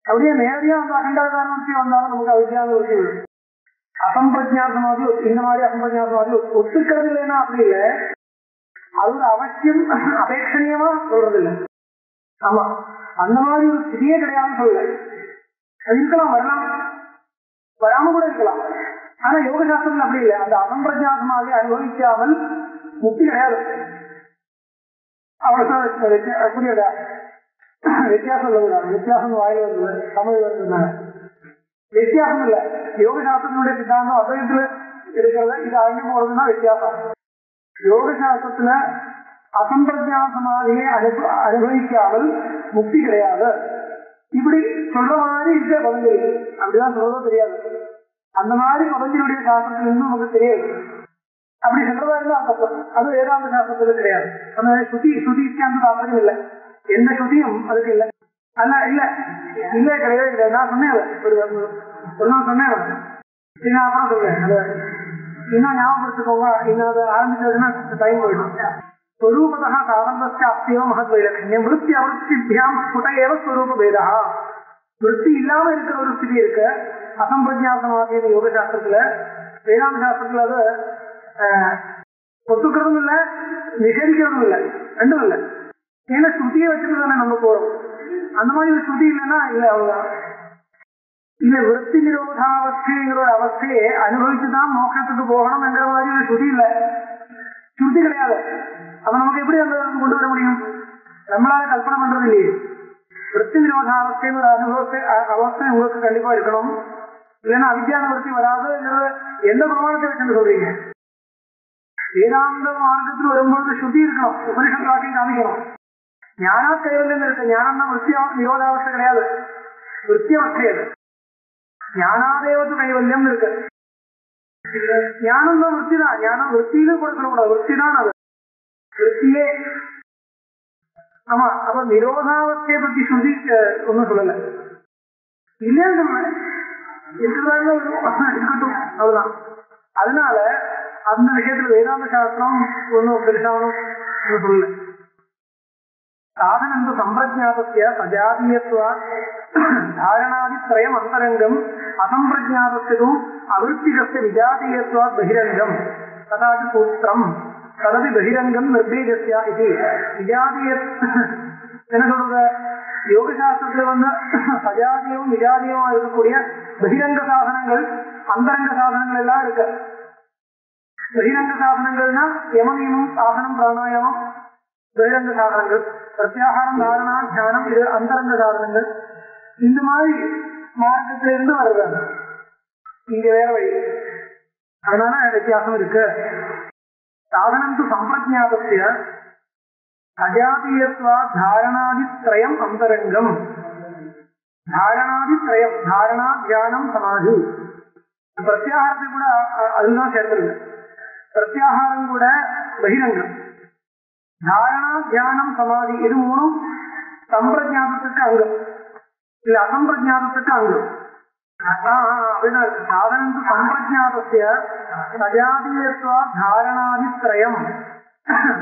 [SPEAKER 2] அப்படியே நேரடியா அந்த அகண்டாகார விருத்தி வந்தாலும் நமக்கு அவித்தியாத விருத்தி வரும். அசம்பிரஜா சமாதி இந்த மாதிரி அசம்பிரஜா சமாதி ஒத்துக்கிறது இல்லைன்னா அப்படி இல்லை, அது ஒரு அவசியம் அபேட்சணியமா சொல்றது இல்லை. ஆமா அந்த மாதிரி ஒரு ஸ்திதியே கிடையாதுன்னு சொல்லல. அது இருக்கலாம், வரலாம், வராம கூட இருக்கலாம். ஆனா யோக சாஸ்திரத்துல அப்படி இல்லை. அந்த அசம்பிரஜா சமாதி அனுபவிக்காமல் முக்தி கிடையாது. அவ்வளவு புரியுதா? வித்தியாசம் சொல்லக்கூடாது. வித்தியாசம் வாயில வந்து தமிழ் வந்து வித்தியாசம் இல்லை. யோக சாஸ்திரத்தினுடைய சித்தாந்தம் அத்வைதத்துல இருக்கிறது இது அழிஞ்சு போறதுன்னா வித்தியாசம். யோக சாஸ்திரத்துல அசம்பிரஜா சமாதியை அனுபவிக்காமல் முக்தி கிடையாது. இப்படி சொல்ற மாதிரி இருக்க பதஞ்சலி அப்படிதான் சொல்றதோ தெரியாது. அந்த மாதிரி பதஞ்சலியுடைய சாஸ்திரத்துல இருந்து நமக்கு தெரியாது. அப்படி சொல்றதா இருந்தா தப்பு. அது வேதாந்த சாஸ்திரத்துல கிடையாது. அந்த ஸ்ருதிக்கு அந்த தாற்பயம் இல்லை. எந்த ஸ்ருதியும் அதுக்கு இல்லை. ஆனா இல்ல இல்ல கிடையவே கிடையாது. நான் சொன்னேன் ஒரு நாள் சொன்னேன். நான் அப்புறம் சொல்றேன். அதை இன்னும் ஞாபகப்படுத்திக்கோங்க. இன்னும் அதை ஆரம்பிச்சதுன்னா டைம் போயிடும். ஸ்வரூபதா சாதனஸ்ய அஸ்தியோ மகத் வைலட்சண்யம் விருத்தி அவருத்திபியாம் ஸ்புட ஏவ ஸ்வரூப பேதா. விருத்தி இல்லாம இருக்கிற ஒரு ஸ்திதி இருக்கு அசம்பிரஜாசமாகிய யோக சாஸ்திரத்துல. வேதாந்த சாஸ்திரத்துல அது ஒத்துக்கிறதும் இல்லை, நிஷேதிக்கிறதும் இல்லை, ரெண்டும் இல்லை. ஏன்னா ஸ்ருதியை வச்சுட்டு தானே நம்ம போறோம். அந்த மாதிரி ஒரு ஸ்ருதி இல்லைன்னா இல்லை, அவ்வளவுதான். இல்ல விருத்தி நிரோதாவஸ்தைங்கிற ஒரு அவஸ்தையை அனுபவிச்சுதான் மோட்சத்துக்கு போகணும் என்கிற மாதிரி ஒரு ஸ்ருதி இல்லை, ஸ்ருதி கிடையாது. அப்ப நமக்கு எப்படி அந்த கொண்டு வர முடியும்? நம்மளால கல்பனை பண்றது இல்லையே. விருத்தி நிரோதாவஸ்தைன்னு ஒரு அவஸ்தை உங்களுக்கு கண்டிப்பா இருக்கணும். இல்லைன்னா அவித்யான விருத்தி வராதுங்கிறது எந்த பிரமாணத்தை வச்சுன்னு சொல்றீங்க? வேதாந்த மார்க்கத்தில் வரும்பொழுது ஸ்ருதி இருக்கணும், உபனிஷத் வாக்கியம் காமிக்கணும். ஞானா கைவல்யம் இருக்கு. ஞானம்னா விருத்தி நிரோதாவஸ்தை கிடையாது, விருத்தி அவஸ்தை. அது ஞானாதேவது கைவல்யம் இருக்கு. ஞானம் தான் விருத்தி தான். ஞானம் விருத்தின்னு கூட சொல்லக்கூடாது, விருத்தி தான் அது, விருத்தியே. ஆமா. அப்ப நிரோதாவஸ்தையை பத்தி ஸ்ருதி ஒன்னும் சொல்லல, இல்லைன்னு சொல்ல இருக்கட்டும், அவ்வளவுதான். அதனால அந்த விஷயத்துல வேதாந்த சாஸ்திரம் ஒன்னும் பெருசாவும் சொல்லல. சாதனம் சம்பிரஜாதஸ்ய சஜாதீயத்வா தாரணாதித்ரயம் அந்தரங்கம் அசம்பிரஜாதஸ்து அவிருத்திகஸ்ய விஜாதீயத்வா பகிரங்கம் ததாதி சூத்திரம் ததபி பகிரங்கம் நிர்பீஜஸ்யா இது. விஜாதீய என்ன சொல்றது? யோக சாஸ்திரத்துல வந்து சஜாதியும் விஜாதியமா இருக்கக்கூடிய பகிரங்க சாதனங்கள் அந்தரங்க சாதனங்கள் எல்லாம் இருக்கு. பகிரங்க சாதனங்கள்னா யமனியமும் சாதனம் பிராணாயாமம் பகிரங்க சாதனங்கள். பிரத்யாகாரம் தாரணா தியானம் இது அந்தரங்க சாதனங்கள். இந்த மாதிரி மார்க்கத்திலிருந்து வருது. இங்க வேற வழி, அதனால வித்தியாசம் இருக்கு. சாதனம் சம்பிரஜாதஸ்ய அஜாதீயத்வா தாரணாதித்ரயம் அந்தரங்கம். தாரணாதித்ரயம் தாரணா தியானம் சமாதி. பிரத்யாகாரத்தை கூட அதுதான் சேர்த்துருங்க. பிரத்யாகாரம் கூட பகிரங்கம். தாரணா தியானம் சமாதி இது மூணும் சம்பிரஜாதத்துக்கு அங்கம், இல்ல அசம்பிரஜாதத்துக்கு அங்கம். சாதனம் சம்பிரஜாதஸ்ய சஜாதீயத்வா தாரணாதித்ரயம்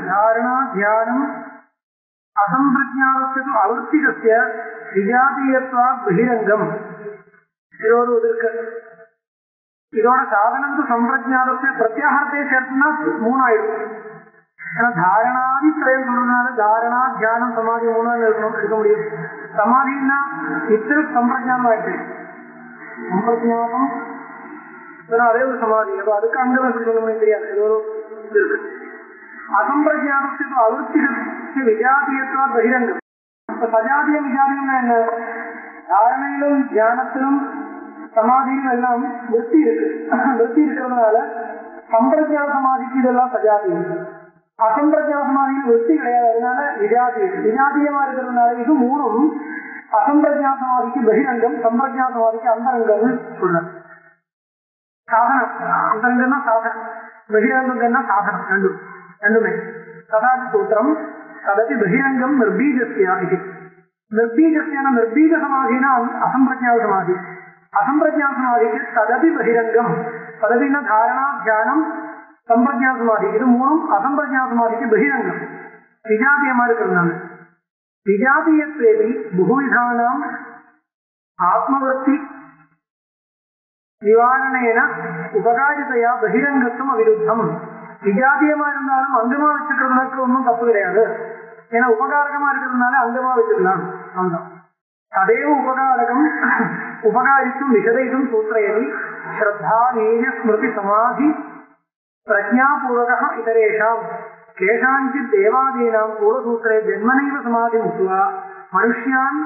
[SPEAKER 2] தாரணா தியானம் அசம்பிரஜாதஸ்ய அவிருத்திகஸ்ய விஜாதீயத்வா பகிரங்கம். இது ஒரு இருக்கு. இதோட சாதனம் சம்பிரஜாதஸ்ய பிரத்யாகாரத்தை சேர்த்துனா மூணாயிடும். ஏன்னா தாரணாதித்ரயம் சொல்றதுனால தாரணா தியானம் சமாதி மூணாவது இருக்க முடியும். சமாதினா இத்தனை சம்பிரஜானம் ஆயிடுச்சு. சம்பிரஜானம் அதே ஒரு சமாதி. அப்ப அதுக்கு அங்கம் எப்படி சொல்ல முடியும் தெரியாது. இது ஒரு இருக்கு. அசம்பிரஜானத்துக்கு அவிருத்திகஸ்ய விஜாதீயத்வா பகிரங்கம். இப்ப சஜாதியம் விஜாதியம்னா என்ன? தாரணையிலும் தியானத்திலும் சமாதியிலும் எல்லாம் விருத்தி இருக்கு. விருத்தி இருக்கிறதுனால சம்பிரஜான சமாதிக்கு இதெல்லாம் சஜாதியம். அசம்பிரஜான சமாதியில் விருத்தி கிடையாது, அதனால விஜாதியம். விஜாதியமா இருக்கிறதுனால இது மூணும் அசம்பிரஜான சமாதிக்கு பகிரங்கம், சம்பிரஜான சமாதிக்கு அந்தரங்கம் சொல்றாங்க. சாதனம் அந்தரங்கம்னா சாதனம், பகிரங்கம்னா சாதனம், ரெண்டுமே. ததாதி சூத்திரம் ததபி பகிரங்கம் நிர்பீஜஸ்யா. நிர்பீஜஸ்யான நிர்பீஜ சமாதினா அசம்பிரஜான சமாதி. அசம்பிரஜான சமாதிக்கு ததபி பகிரங்கம். ததபின்னா தாரணா தியானம் சம்பிரஜான சமாதி இது மூணும் அசம்பிரஜான சமாதிக்கு பகிரங்கம், விஜாதியமா இருக்கிறதுனால. விஜாதியத்வேபி புகுவிதானாம் ஆத்மவர்த்தி நிவாரணேன உபகாரிதையா பகிரங்கத்துவம் அவிருத்தம். விஜாதியமா இருந்தாலும் அங்கமா வச்சுக்கிறதுக்கு ஒன்றும் தப்பு கிடையாது. ஏன்னா உபகாரகமா இருக்கிறதுனால அங்கமா வச்சுக்கலாம். அதே உபகாரகம் உபகாரித்தும் நிஷதைத்தும் சூத்திரயதி ஸ்ரத்தா நேய ஸ்மிருதி சமாதி பிரஜாபூர்வக இதரேஷாம் கேஷாஞ்சித் தேவாதீனாம் பூர்வசூத்திரே ஜென்மனைவ சமாதி முக்த்வா மனுஷ்யான்